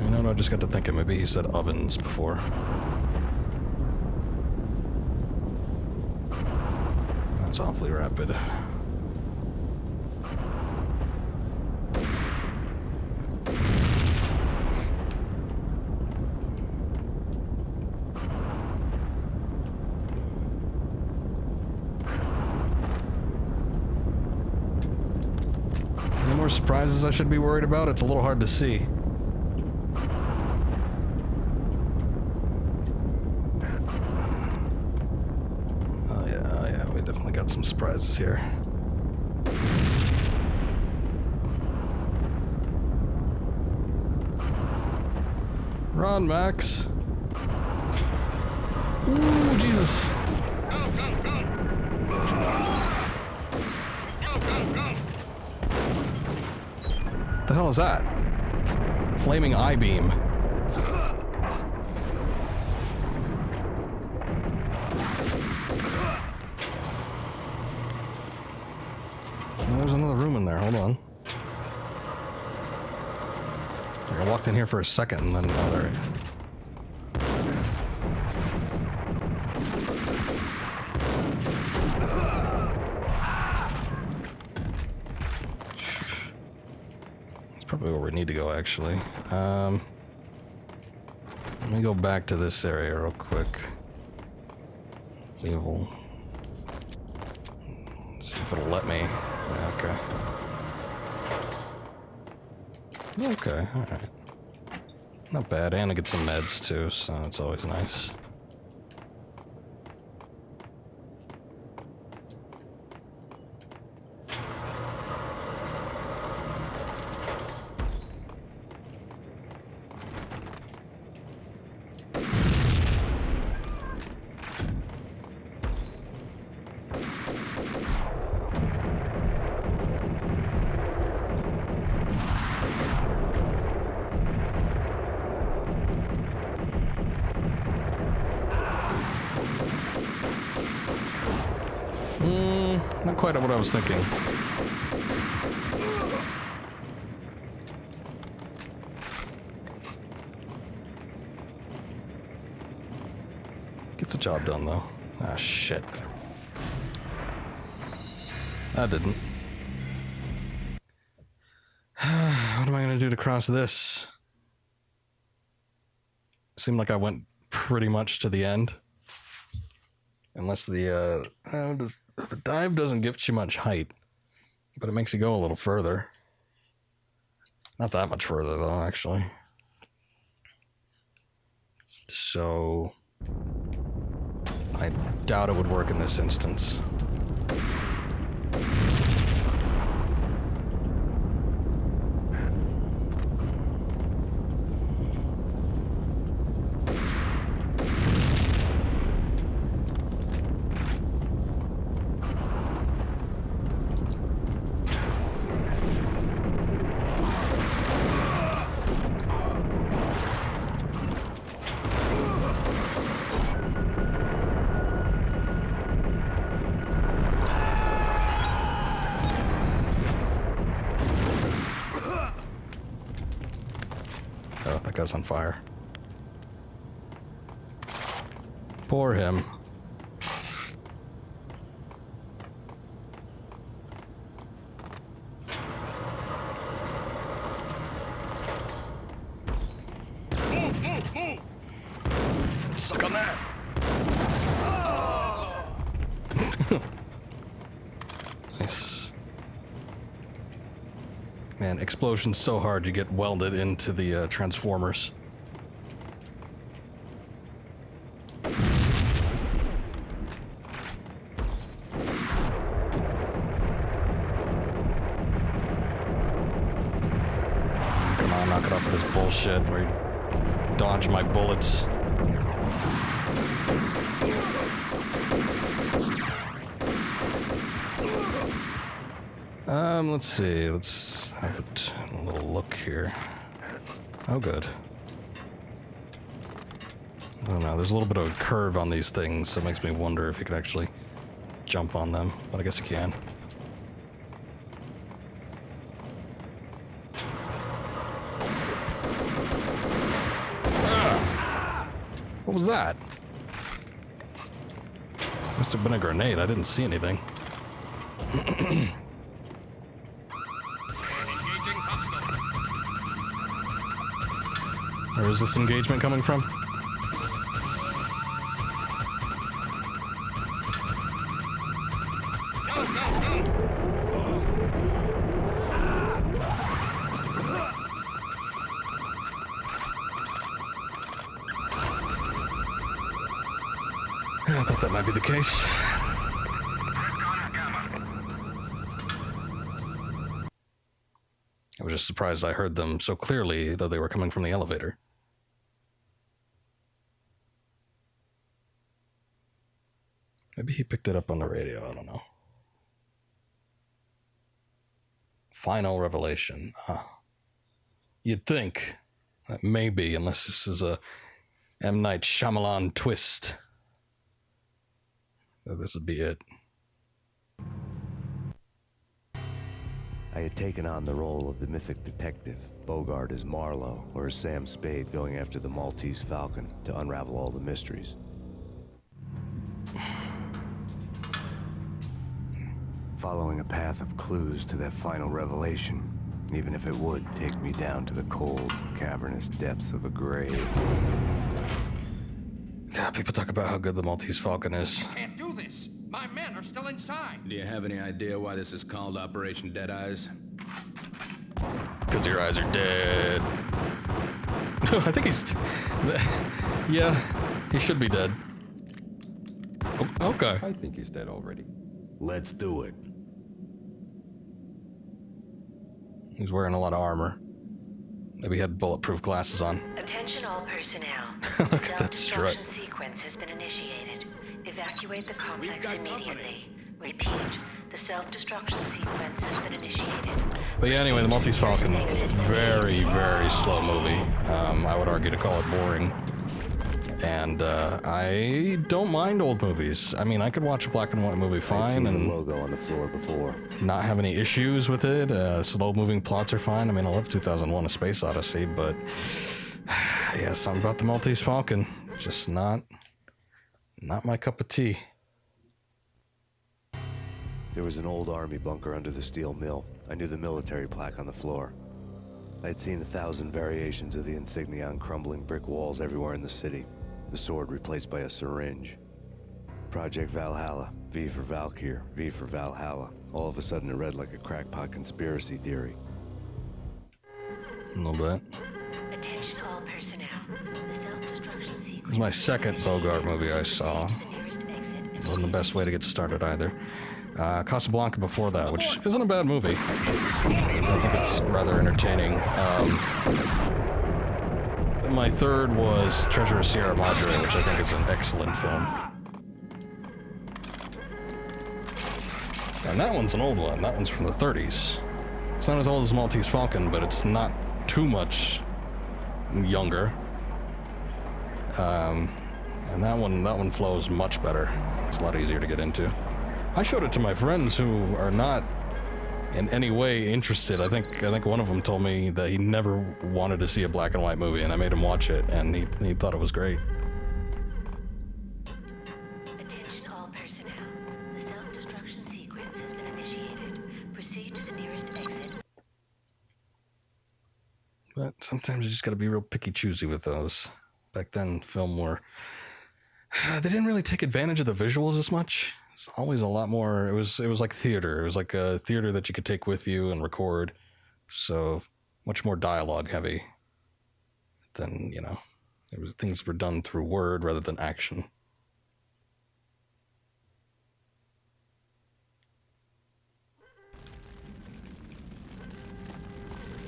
You know what, I just got to thinking, maybe he said ovens before. That's awfully rapid. Any more surprises I should be worried about? It's a little hard to see. Got some surprises here. Run, Max. Ooh, Jesus. Go, go, go. Go, go, go. What the hell is that? Flaming I-beam. There's another room in there. Hold on. Like I walked in here for a second and then another. That's probably where we need to go, actually. Let me go back to this area real quick. See if it'll let me. Okay. Okay, alright. Not bad, and I get some meds too, so that's always nice. Not quite what I was thinking. Gets the job done, though. Ah, shit. That didn't. What am I gonna do to cross this? Seemed like I went pretty much to the end. Unless the dive doesn't give you much height, but it makes you go a little further. Not that much further, though, actually. So I doubt it would work in this instance. Oh, that guy's on fire. Poor him. Suck on that. Nice. Man, explosions so hard you get welded into the transformers. Come on, knock it off with this bullshit where you dodge my bullets. Let's see. Let's have a little look here. Oh, good. I don't know. There's a little bit of a curve on these things, so it makes me wonder if you could actually jump on them. But I guess you can. Ah! What was that? Must have been a grenade. I didn't see anything. Where is this engagement coming from? I thought that might be the case. I was just surprised I heard them so clearly, though they were coming from the elevator. Maybe he picked it up on the radio, I don't know. Final revelation. You'd think that maybe, unless this is a M. Night Shyamalan twist, that this would be it. I had taken on the role of the mythic detective, Bogart as Marlowe, or as Sam Spade going after the Maltese Falcon to unravel all the mysteries. Following a path of clues to that final revelation, even if it would take me down to the cold, cavernous depths of a grave. Yeah, people talk about how good the Maltese Falcon is. Can't do this. My men are still inside. Do you have any idea why this is called Operation Dead Eyes? Because your eyes are dead. I think he's... yeah, he should be dead. Oh, okay. I think he's dead already. Let's do it. He's wearing a lot of armor. Maybe he had bulletproof glasses on. Attention all personnel. Look at that strut. Self-destruction sequence has been initiated. Evacuate the complex immediately. Repeat. The self-destruction sequence has been initiated. But yeah, anyway, the Maltese Falcon, very, very slow movie. I would argue to call it boring. And I don't mind old movies. I mean, I could watch a black and white movie fine and the logo on the floor before. Not have any issues with it. Slow-moving plots are fine. I mean, I love 2001: A Space Odyssey, but yeah, something about the Maltese Falcon, just not my cup of tea. There was an old army bunker under the steel mill. I knew the military plaque on the floor. I'd seen 1,000 variations of the insignia on crumbling brick walls everywhere in the city. The sword replaced by a syringe. Project Valhalla. V for Valkyr, V for Valhalla. All of a sudden it read like a crackpot conspiracy theory. A little bit. Attention all personnel. The self-destruction sequence. It was my second Bogart movie I saw. Wasn't the best way to get started either. Casablanca before that, which isn't a bad movie. I think it's rather entertaining. My third was Treasure of Sierra Madre, which I think is an excellent film. And that one's an old one. That one's from the 30s. It's not as old as Maltese Falcon, but it's not too much younger. And that one flows much better. It's a lot easier to get into. I showed it to my friends who are not in any way interested. I think one of them told me that he never wanted to see a black and white movie, and I made him watch it, and he thought it was great. Attention all personnel. The self-destruction sequence has been initiated. Proceed to the nearest exit. But sometimes you just gotta be real picky choosy with those. Back then, film were... They didn't really take advantage of the visuals as much. It's always a lot more... It was like theater. It was like a theater that you could take with you and record. So, much more dialogue heavy than, things were done through word rather than action.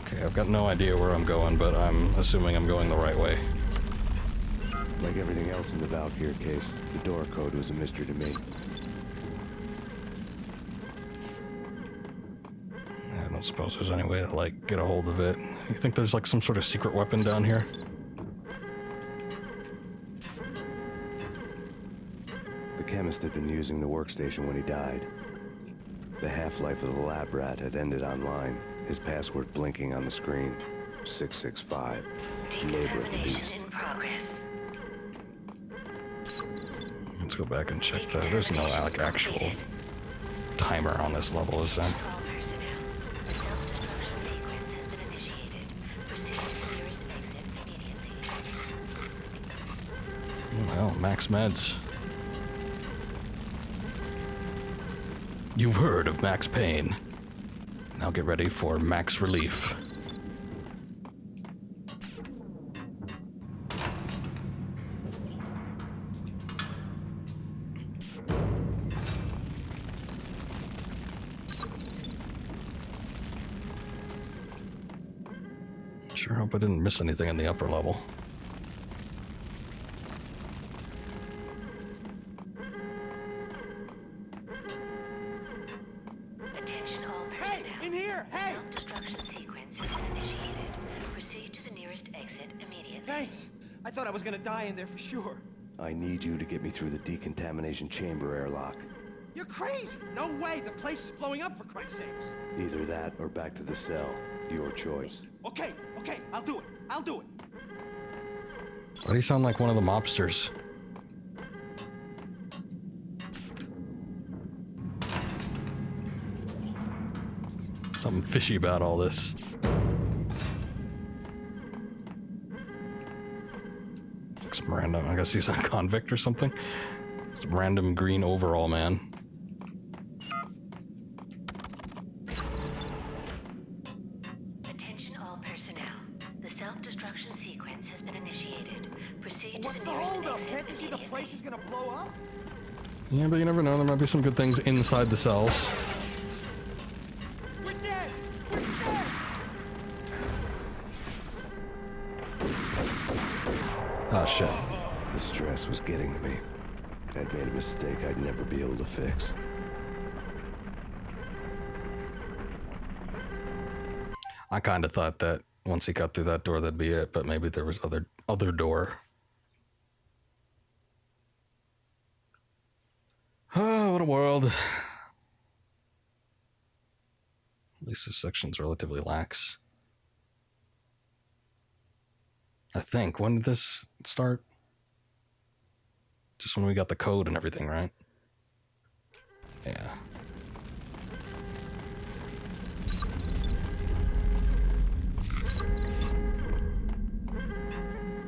Okay, I've got no idea where I'm going, but I'm assuming I'm going the right way. Like everything else in the Valkyr case, the door code was a mystery to me. I don't suppose there's any way to, get a hold of it. You think there's, some sort of secret weapon down here? The chemist had been using the workstation when he died. The half-life of the lab rat had ended online, his password blinking on the screen. 665, labor of the beast. In progress. Let's go back and check that. There's no, actual timer on this level, is there? Well, max meds. You've heard of Max Payne. Now get ready for max relief. Sure hope I didn't miss anything in the upper level. Attention all personnel. Hey, in here! Hey! Self-destruction sequence has been initiated. Proceed to the nearest exit immediately. Thanks. I thought I was gonna die in there for sure. I need you to get me through the decontamination chamber airlock. You're crazy! No way! The place is blowing up, for Christ's sakes! Either that or back to the cell. Your choice. Okay, I'll do it. Why do you sound like one of the mobsters? Something fishy about all this. Like some random, I guess he's a convict or something. Some random green overall man. Attention all personnel. The self-destruction sequence has been initiated. Proceed What's to the the nearest holdup? exit Can't you see the place is gonna blow up? Yeah, but you never know. There might be some good things inside the cells. We're dead! We're dead! Oh, shit. The stress was getting to me. I'd made a mistake I'd never be able to fix. I kind of thought that once he got through that door, that'd be it, but maybe there was other door. Oh, what a world. At least this section's relatively lax. I think. When did this start? Just when we got the code and everything, right? Yeah.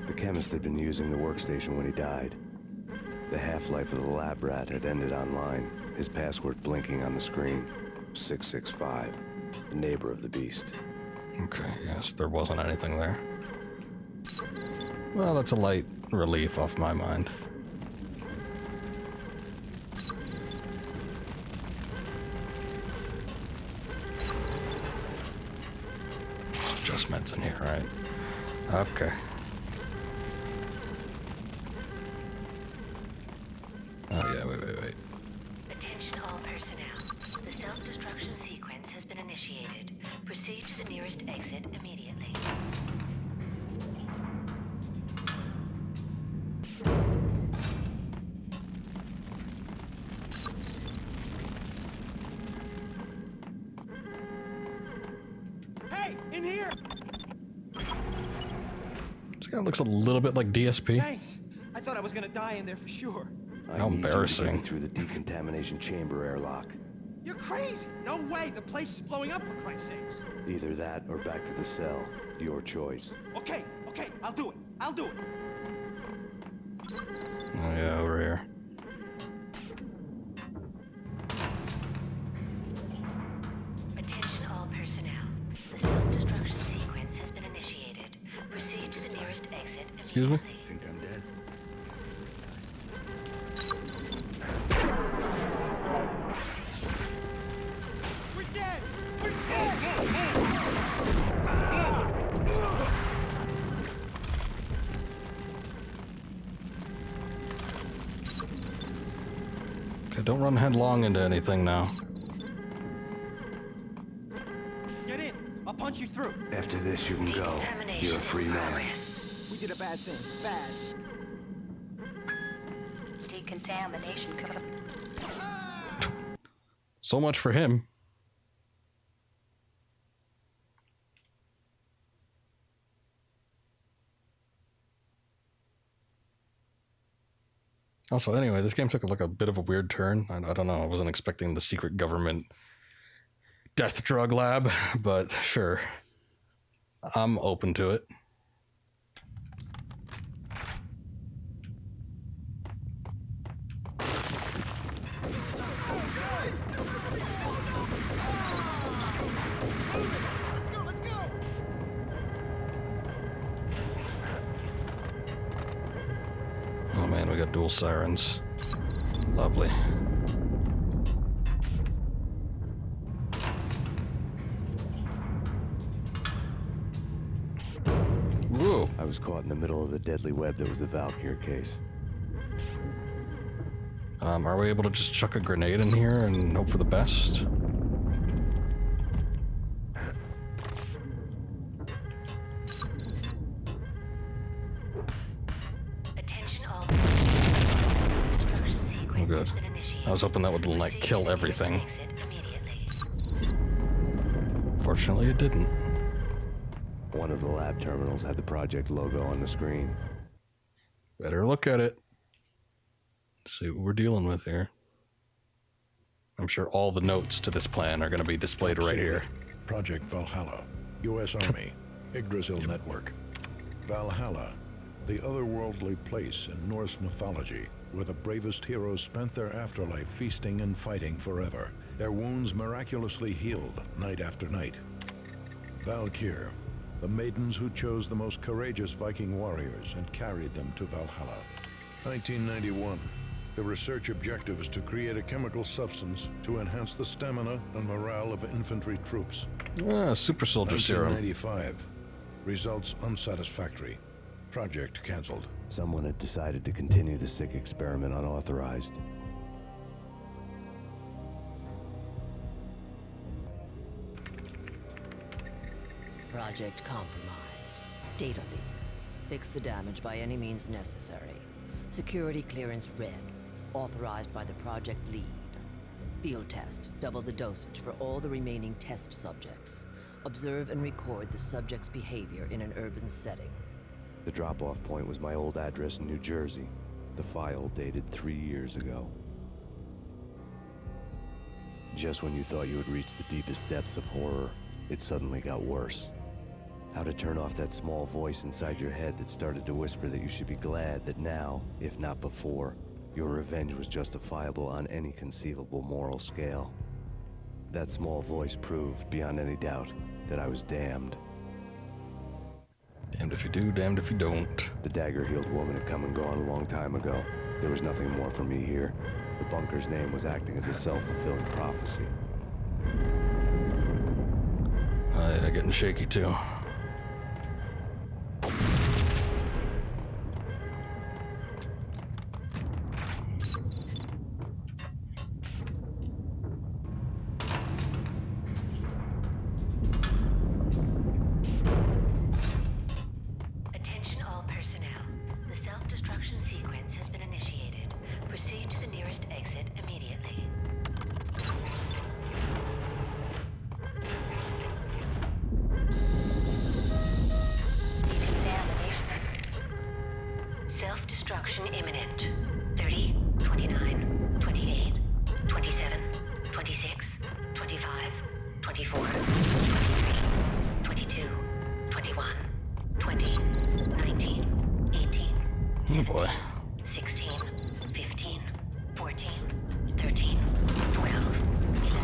The chemist had been using the workstation when he died. The half-life of the lab rat had ended online, his password blinking on the screen. 665, the neighbor of the beast. Okay, yes, there wasn't anything there. Well, that's a light relief off my mind. There's adjustments in here, right? Okay. Oh yeah, wait. Attention all personnel. The self-destruction sequence has been initiated. Proceed to the nearest exit immediately. Hey, in here! This guy looks a little bit like DSP. Thanks. I thought I was gonna die in there for sure. How embarrassing. I need you to get me through the decontamination chamber airlock. You're crazy! No way! The place is blowing up, for Christ's sakes! Either that or back to the cell. Your choice. Okay, I'll do it. Oh yeah, over here. Attention all personnel. The self-destruction sequence has been initiated. Proceed to the nearest exit immediately. Excuse me? Think I'm dead? We're dead! We're dead! Okay, don't run headlong into anything now. Get in! I'll punch you through! After this, you can go. You're a free man. We did a bad thing. Bad. Decontamination. So much for him. Also, anyway, this game took like a bit of a weird turn. I don't know. I wasn't expecting the secret government death drug lab, but sure. I'm open to it. Oh man, we got dual sirens. Lovely. Whoa. I was caught in the middle of the deadly web that was the Valkyr case. Are we able to just chuck a grenade in here and hope for the best? Oh, good. I was hoping that would like kill everything. Fortunately, it didn't. One of the lab terminals had the project logo on the screen. Better look at it. See what we're dealing with here. I'm sure all the notes to this plan are going to be displayed right here. Project Valhalla, U.S. Army, Yggdrasil Network. Valhalla, the otherworldly place in Norse mythology where the bravest heroes spent their afterlife feasting and fighting forever, their wounds miraculously healed night after night. Valkyr, the maidens who chose the most courageous Viking warriors and carried them to Valhalla. 1991. The research objective is to create a chemical substance to enhance the stamina and morale of infantry troops. Super soldier serum. 1995. Results unsatisfactory. Project cancelled. Someone had decided to continue the sick experiment unauthorized. Project compromised. Data leak. Fix the damage by any means necessary. Security clearance red. Authorized by the project lead. Field test. Double the dosage for all the remaining test subjects. Observe and record the subject's behavior in an urban setting. The drop-off point was my old address in New Jersey. The file dated 3 years ago. Just when you thought you had reached the deepest depths of horror, it suddenly got worse. How to turn off that small voice inside your head that started to whisper that you should be glad that now, if not before, Your revenge was justifiable on any conceivable moral scale. That small voice proved, beyond any doubt, that I was damned. Damned if you do, damned if you don't. The dagger-heeled woman had come and gone a long time ago. There was nothing more for me here. The bunker's name was acting as a self-fulfilling prophecy. I'm getting shaky too. Attention all personnel. The self-destruction sequence has been initiated. Proceed to the nearest exit immediately. Self-destruction imminent. 30, 29, 28, 27, 26, 25, 24, 23, 22, 21, 20, 19, 18, 17, 16, 15, 14, 13, 12, 11,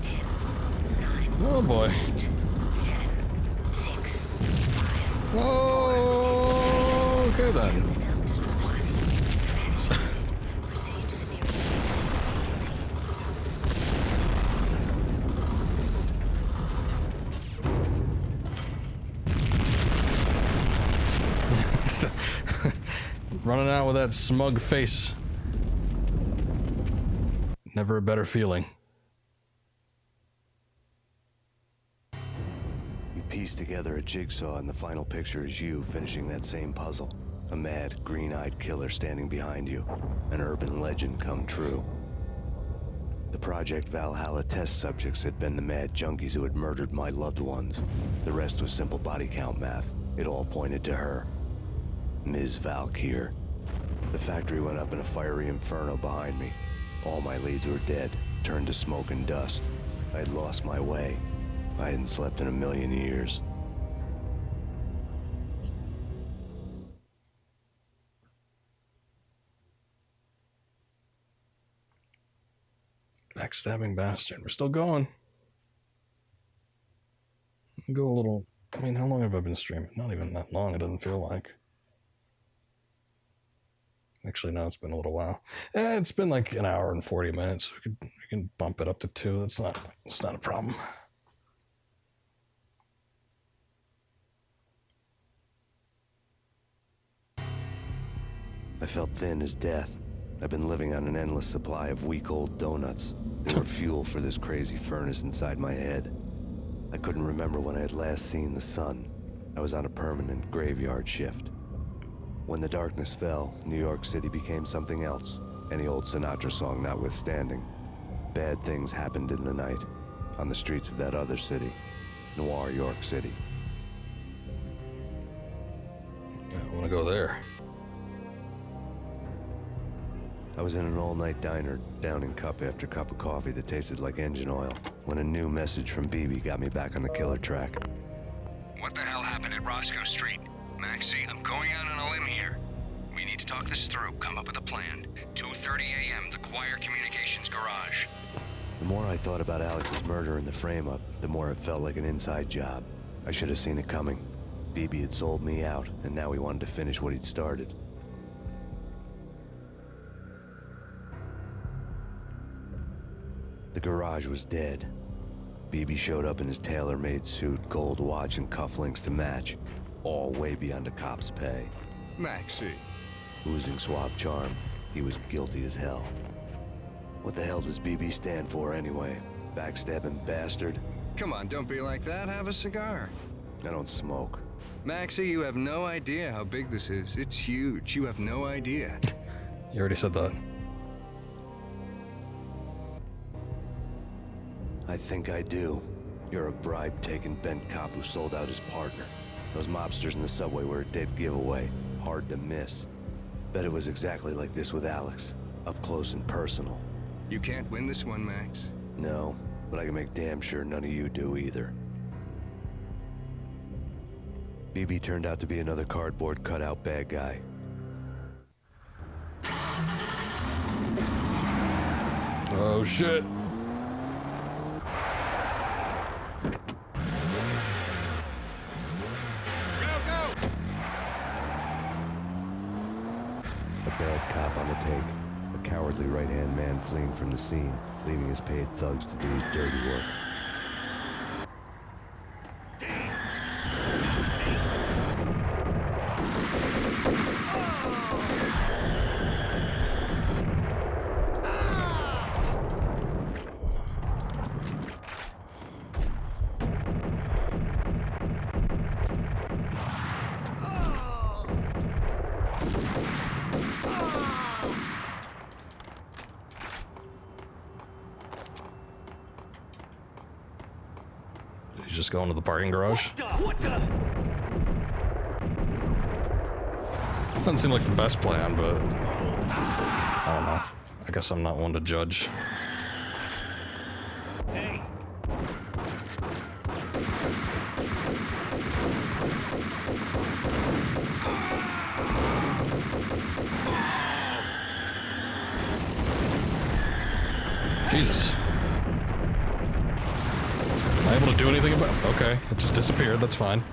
10, 9, oh boy. 8, 7, 6, 5, oh, okay then. Running out with that smug face. Never a better feeling. You piece together a jigsaw and the final picture is you finishing that same puzzle. A mad, green-eyed killer standing behind you. An urban legend come true. The Project Valhalla test subjects had been the mad junkies who had murdered my loved ones. The rest was simple body count math. It all pointed to her. Ms. Valkyr. The factory went up in a fiery inferno behind me. All my leads were dead, turned to smoke and dust. I had lost my way. I hadn't slept in a million years. Backstabbing bastard. We're still going. Go a little. I mean, how long have I been streaming? Not even that long, it doesn't feel like. Actually, no, it's been a little while. It's been like an hour and 40 minutes. We can bump it up to 2. It's not a problem. I felt thin as death. I've been living on an endless supply of week-old donuts. They were fuel for this crazy furnace inside my head. I couldn't remember when I had last seen the sun. I was on a permanent graveyard shift. When the darkness fell, New York City became something else, any old Sinatra song notwithstanding. Bad things happened in the night, on the streets of that other city, Noir York City. I want to go there. I was in an all-night diner, downing cup after cup of coffee that tasted like engine oil, when a new message from BB got me back on the killer track. What the hell happened at Roscoe Street? Maxie, I'm going out on a limb here. We need to talk this through, come up with a plan. 2:30 a.m., the Choir Communications Garage. The more I thought about Alex's murder and the frame-up, the more it felt like an inside job. I should have seen it coming. BB had sold me out, and now he wanted to finish what he'd started. The garage was dead. BB showed up in his tailor-made suit, gold watch, and cufflinks to match. All way beyond a cop's pay. Maxie. Oozing suave charm, he was guilty as hell. What the hell does BB stand for anyway? Backstabbing bastard? Come on, don't be like that. Have a cigar. I don't smoke. Maxie, you have no idea how big this is. It's huge. You have no idea. You already said that. I think I do. You're a bribe-taking bent cop who sold out his partner. Those mobsters in the subway were a dead giveaway. Hard to miss. Bet it was exactly like this with Alex. Up close and personal. You can't win this one, Max. No, but I can make damn sure none of you do either. BB turned out to be another cardboard cutout bad guy. Oh shit. A bad cop on the take. A cowardly right-hand man fleeing from the scene, leaving his paid thugs to do his dirty work. Did he just go into the parking garage? Doesn't seem like the best plan, but I don't know. I guess I'm not one to judge. Hey. Jesus. Am I able to do anything about it? Okay, it just disappeared, that's fine.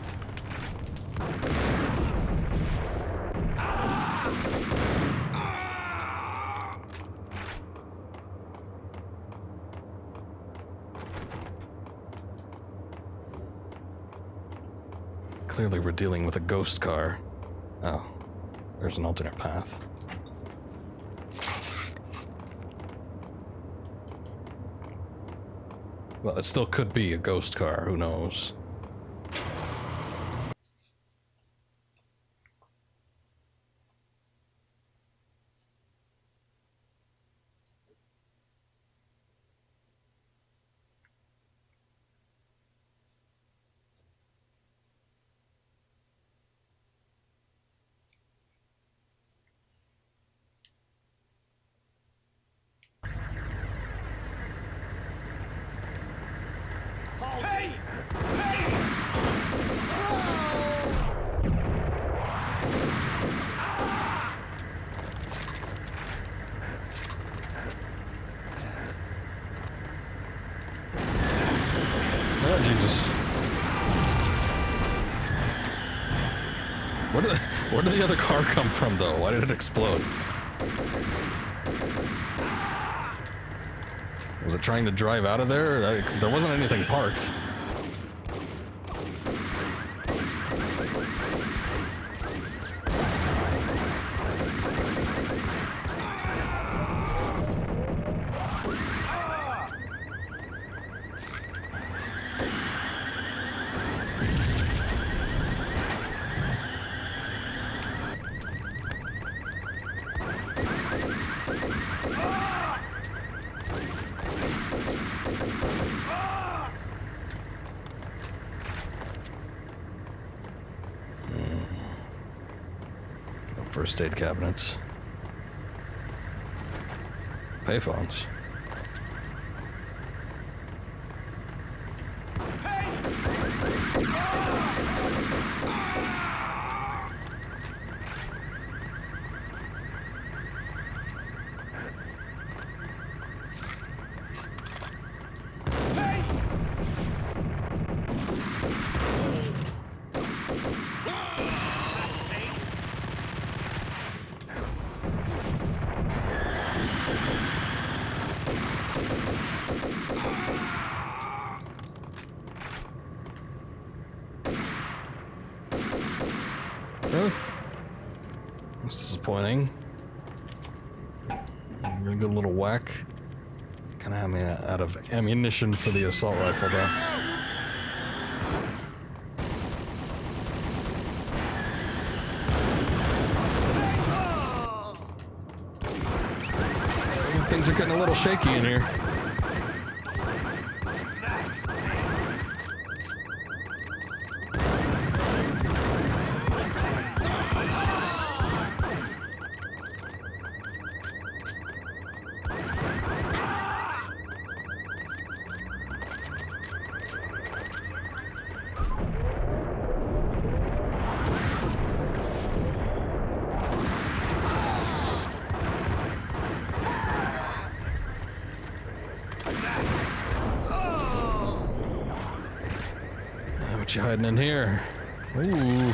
Clearly we're dealing with a ghost car. Oh, there's an alternate path. Well, it still could be a ghost car, who knows? Hey! Oh, Jesus. Where did the other car come from, though? Why did it explode? Was it trying to drive out of there? There wasn't anything parked. First aid cabinets. Payphones. Really? That's disappointing. I'm gonna get a little whack. Kinda have me out of ammunition for the assault rifle, though. Things are getting a little shaky in here. you hiding in here? Ooh.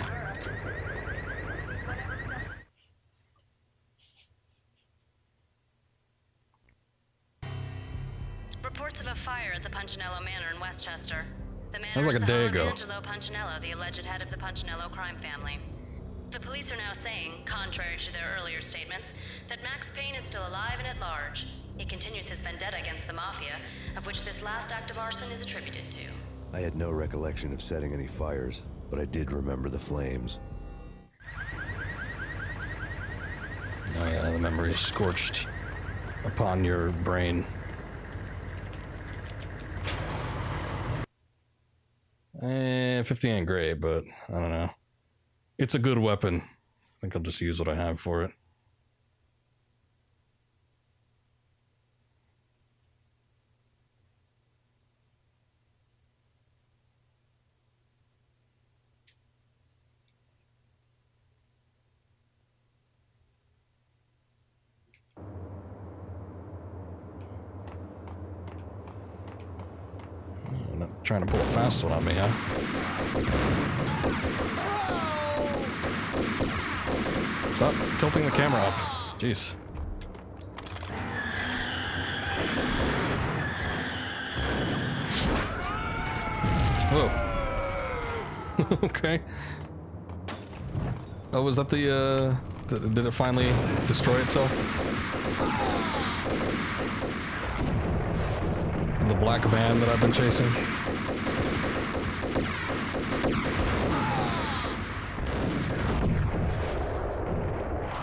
Reports of a fire at the Punchinello Manor in Westchester. The manor That was like is a the day home ago. of Angelo Punchinello, the alleged head of the Punchinello crime family. The police are now saying, contrary to their earlier statements, that Max Payne is still alive and at large. He continues his vendetta against the Mafia, of which this last act of arson is attributed to. I had no recollection of setting any fires, but I did remember the flames. Oh yeah, the memory is scorched upon your brain. 50 ain't great, but I don't know. It's a good weapon. I think I'll just use what I have for it. You're not trying to pull a fast one on me, huh? Stop tilting the camera up. Jeez. Whoa. Okay. Oh, was that did it finally destroy itself? In the black van that I've been chasing?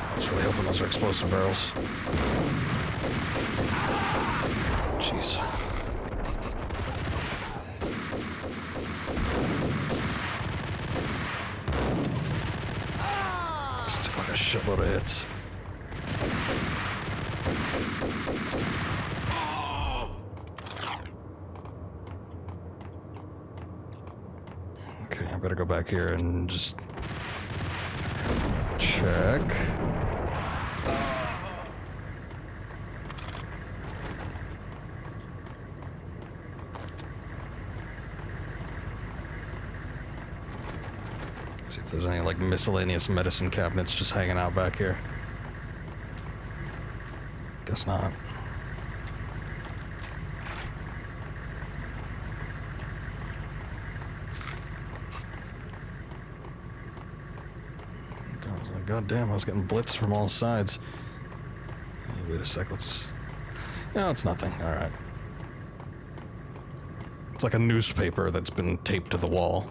I was really hoping those are explosive barrels. Jeez. This took like a shitload of hits. Okay, I better go back here and just check. See if there's any like miscellaneous medicine cabinets just hanging out back here. Guess not. God damn, I was getting blitzed from all sides. Hey, wait a sec, no, it's nothing, alright. It's like a newspaper that's been taped to the wall.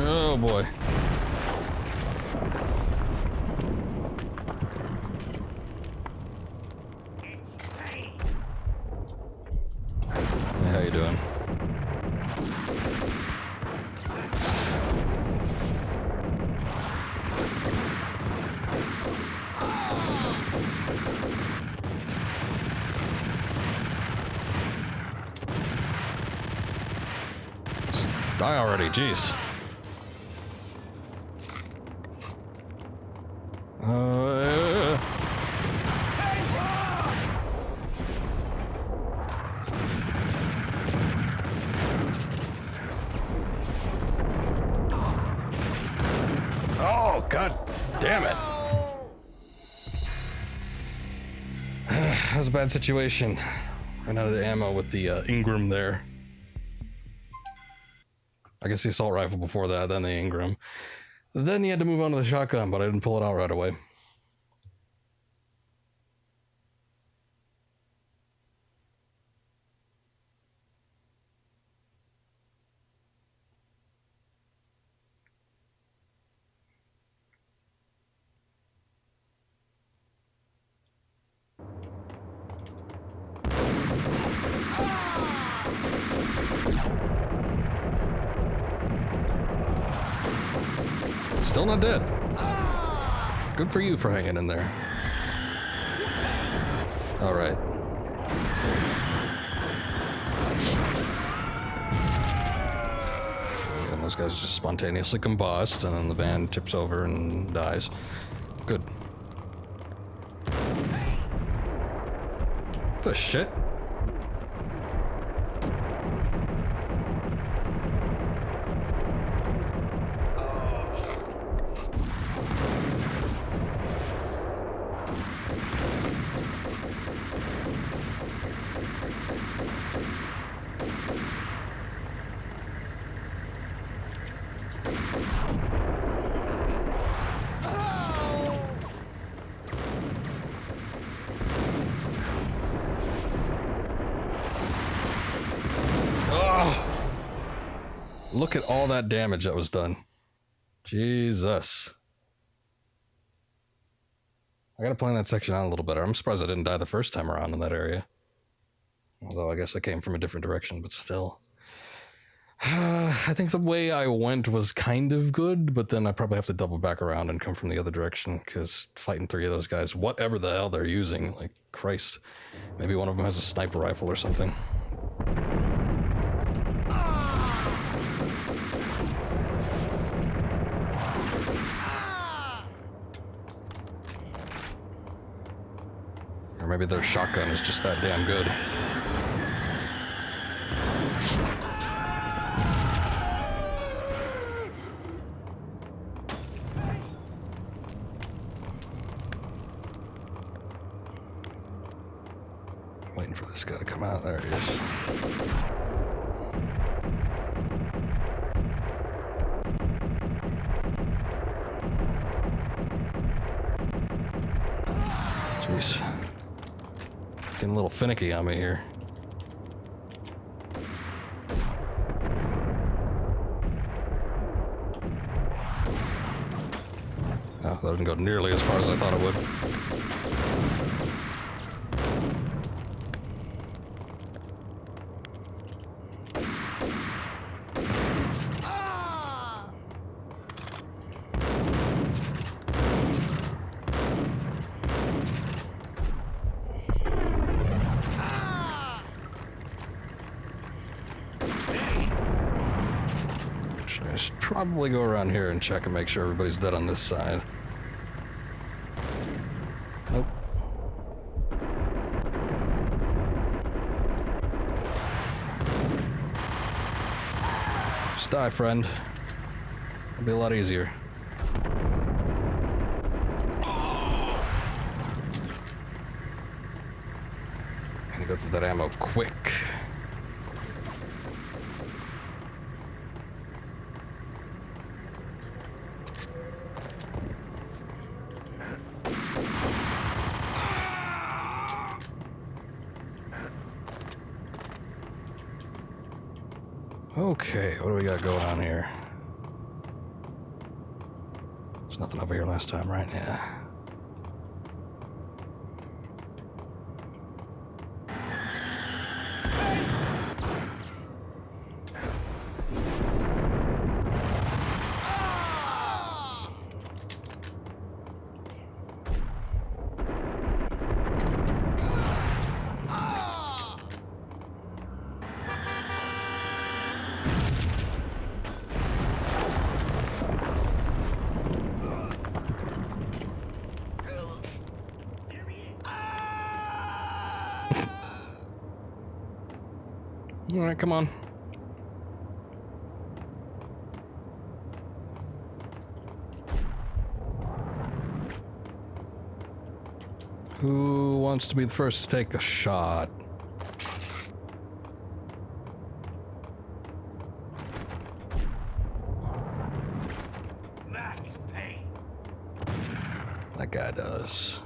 Oh boy. Hey, how you doing? Just die already, jeez. Oh, god damn it. That was a bad situation. Ran out of ammo with the Ingram there. I guess the assault rifle before that, then the Ingram. Then you had to move on to the shotgun, but I didn't pull it out right away. Still not dead. Good for you for hanging in there. All right. And those guys just spontaneously combust, and then the van tips over and dies. Good. The shit? Look at all that damage that was done. Jesus. I gotta plan that section out a little better. I'm surprised I didn't die the first time around in that area. Although I guess I came from a different direction, but still. I think the way I went was kind of good, but then I probably have to double back around and come from the other direction, because fighting 3 of those guys, whatever the hell they're using, like, Christ. Maybe one of them has a sniper rifle or something. Or maybe their shotgun is just that damn good. I'm waiting for this guy to come out. There he is. Jeez. Getting a little finicky on me here. Oh, that didn't go nearly as far as I thought it would. I should probably go around here and check and make sure everybody's dead on this side. Nope. Just die, friend. It'll be a lot easier. I'm gonna go through that ammo quick. Okay, what do we got going on here? There's nothing over here last time, right? Yeah. All right, come on. Who wants to be the first to take a shot? Max Payne. That guy does.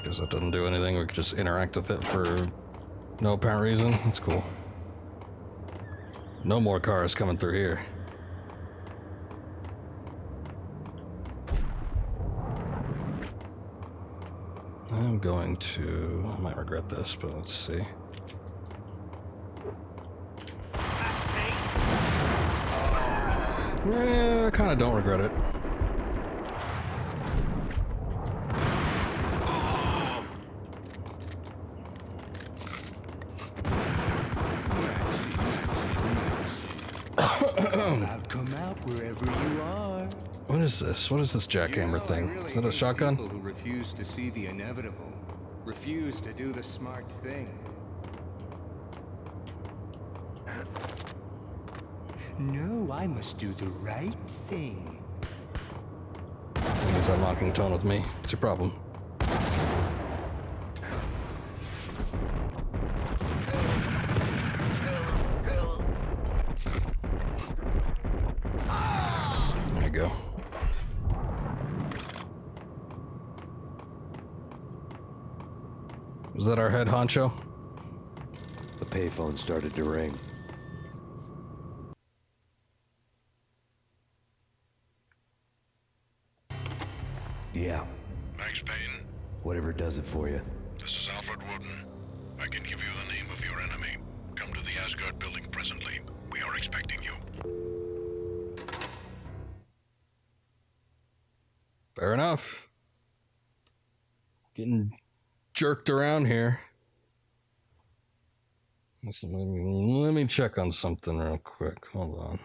Guess that doesn't do anything. We could just interact with it for no apparent reason. That's cool. No more cars coming through here. I'm going to... I might regret this, but let's see. I kind of don't regret it. Come out wherever you are. What is this? What is this jackhammer thing? Is that a shotgun? People who refuse to see the inevitable, refuse to do the smart thing. No, I must do the right thing. He's unlocking tone with me. What's your problem? There you go. Was that our head honcho? The payphone started to ring. Yeah. Max Payne? Whatever does it for you. This is Alfred Woden. I can give you the name of your enemy. Come to the Asgard building presently. We are expecting you. Fair enough. Getting jerked around here. Let me check on something real quick. Hold on.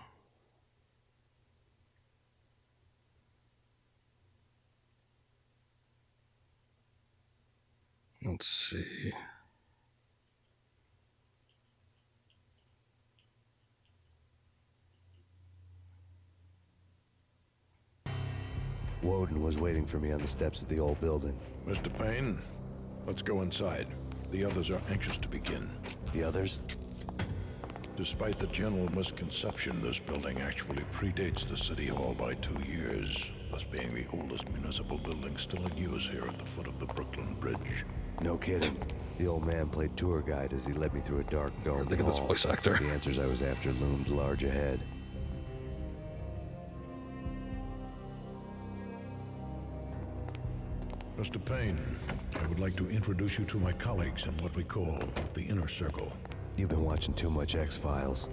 Let's see. Woden was waiting for me on the steps of the old building. Mr. Payne, let's go inside. The others are anxious to begin. The others? Despite the general misconception, this building actually predates the City Hall by 2 years, thus being the oldest municipal building still in use here at the foot of the Brooklyn Bridge. No kidding. The old man played tour guide as he led me through a dark dome. Look at this voice actor. The answers I was after loomed large ahead. Mr. Payne, I would like to introduce you to my colleagues in what we call the Inner Circle. You've been watching too much X-Files.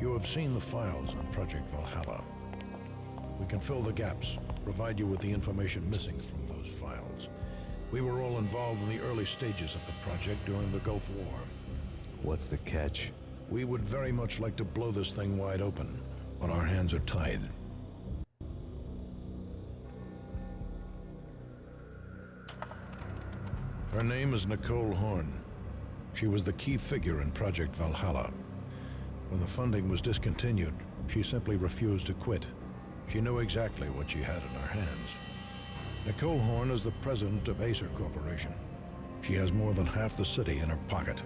You have seen the files on Project Valhalla. We can fill the gaps, provide you with the information missing from those files. We were all involved in the early stages of the project during the Gulf War. What's the catch? We would very much like to blow this thing wide open, but our hands are tied. Her name is Nicole Horn. She was the key figure in Project Valhalla. When the funding was discontinued, she simply refused to quit. She knew exactly what she had in her hands. Nicole Horn is the president of Acer Corporation. She has more than half the city in her pocket.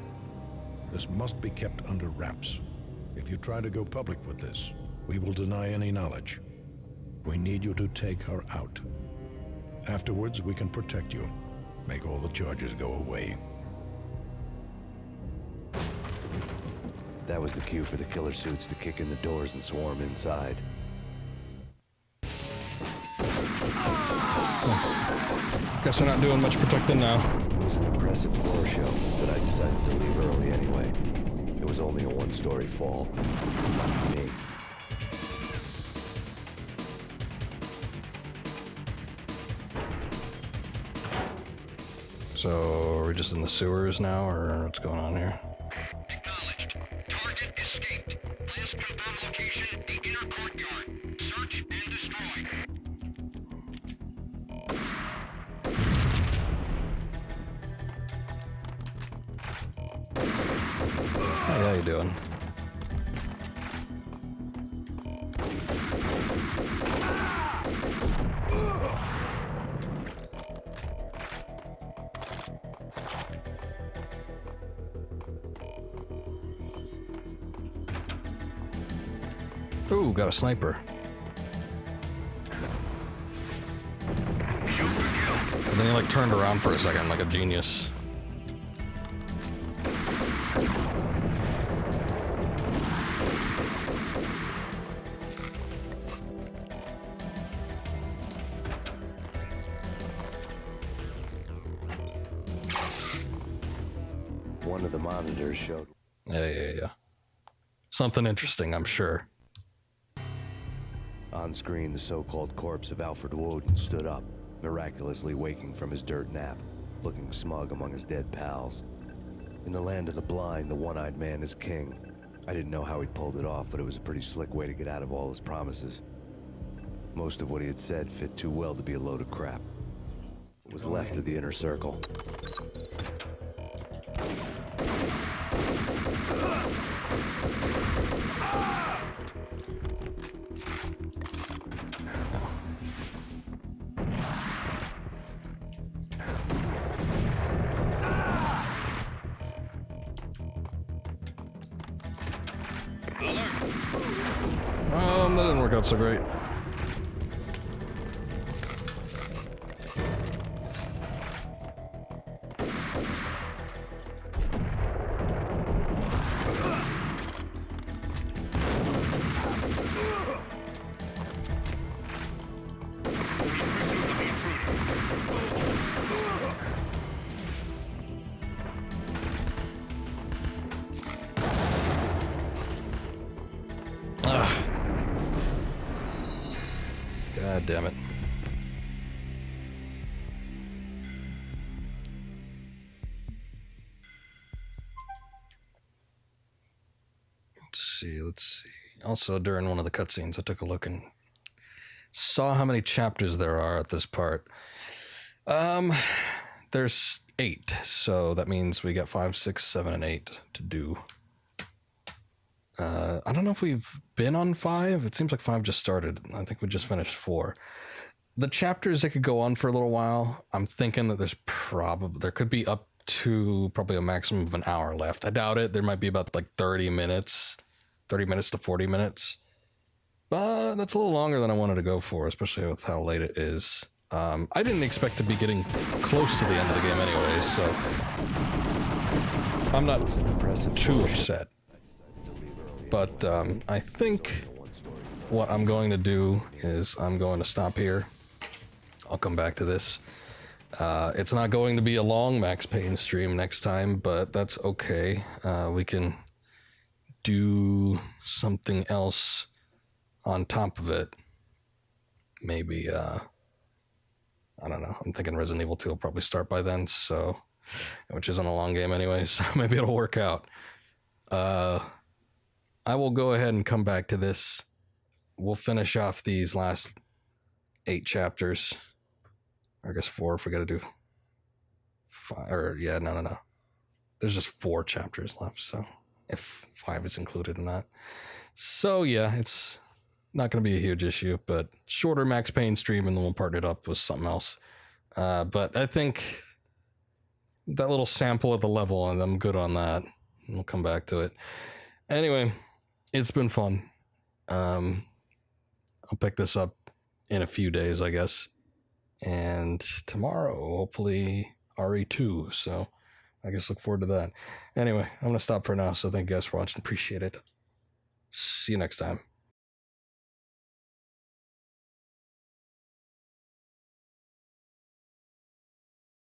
This must be kept under wraps. If you try to go public with this, we will deny any knowledge. We need you to take her out. Afterwards, we can protect you. Make all the charges go away. That was the cue for the killer suits to kick in the doors and swarm inside. Guess we're not doing much protecting now. It was an impressive floor show, but I decided to leave early anyway. It was only a one-story fall. Lucky me. So, are we just in the sewers now, or what's going on here? Acknowledged. Target escaped. Last confirmed location, the inner courtyard. Search and destroy. Hey, how you doing? Ooh, got a sniper. And then he like turned around for a second like a genius. One of the monitors showed. Yeah. Something interesting, I'm sure. On screen, the so-called corpse of Alfred Woden stood up, miraculously waking from his dirt nap, looking smug among his dead pals. In the land of the blind, the one-eyed man is king. I didn't know how he pulled it off, but it was a pretty slick way to get out of all his promises. Most of what he had said fit too well to be a load of crap. What was left of the inner circle. That didn't work out so great. God damn it. Let's see. Also, during one of the cutscenes, I took a look and saw how many chapters there are at this part. There's 8, so that means we got 5, 6, 7, and 8 to do. I don't know if we've been on 5. It seems like 5 just started. I think we just finished 4. The chapters, they could go on for a little while. I'm thinking that there could be up to probably a maximum of an hour left. I doubt it. There might be about like 30 minutes to 40 minutes. But that's a little longer than I wanted to go for, especially with how late it is. I didn't expect to be getting close to the end of the game anyways, so I'm not too upset. But I think what I'm going to do is I'm going to stop here. I'll come back to this. It's not going to be a long Max Payne stream next time, but that's okay. We can do something else on top of it. Maybe, I don't know. I'm thinking Resident Evil 2 will probably start by then, so, which isn't a long game anyway, so maybe it'll work out. I will go ahead and come back to this. We'll finish off these last 8 chapters. Or I guess 4 if we gotta do 5, or yeah, no. There's just 4 chapters left, so if 5 is included in that. So yeah, it's not gonna be a huge issue, but shorter Max Payne stream and then we'll partner it up with something else. But I think that little sample of the level, and I'm good on that. We'll come back to it. Anyway, it's been fun. I'll pick this up in a few days, I guess. And tomorrow, hopefully, RE2. So I guess look forward to that. Anyway, I'm going to stop for now. So thank you guys for watching. Appreciate it. See you next time.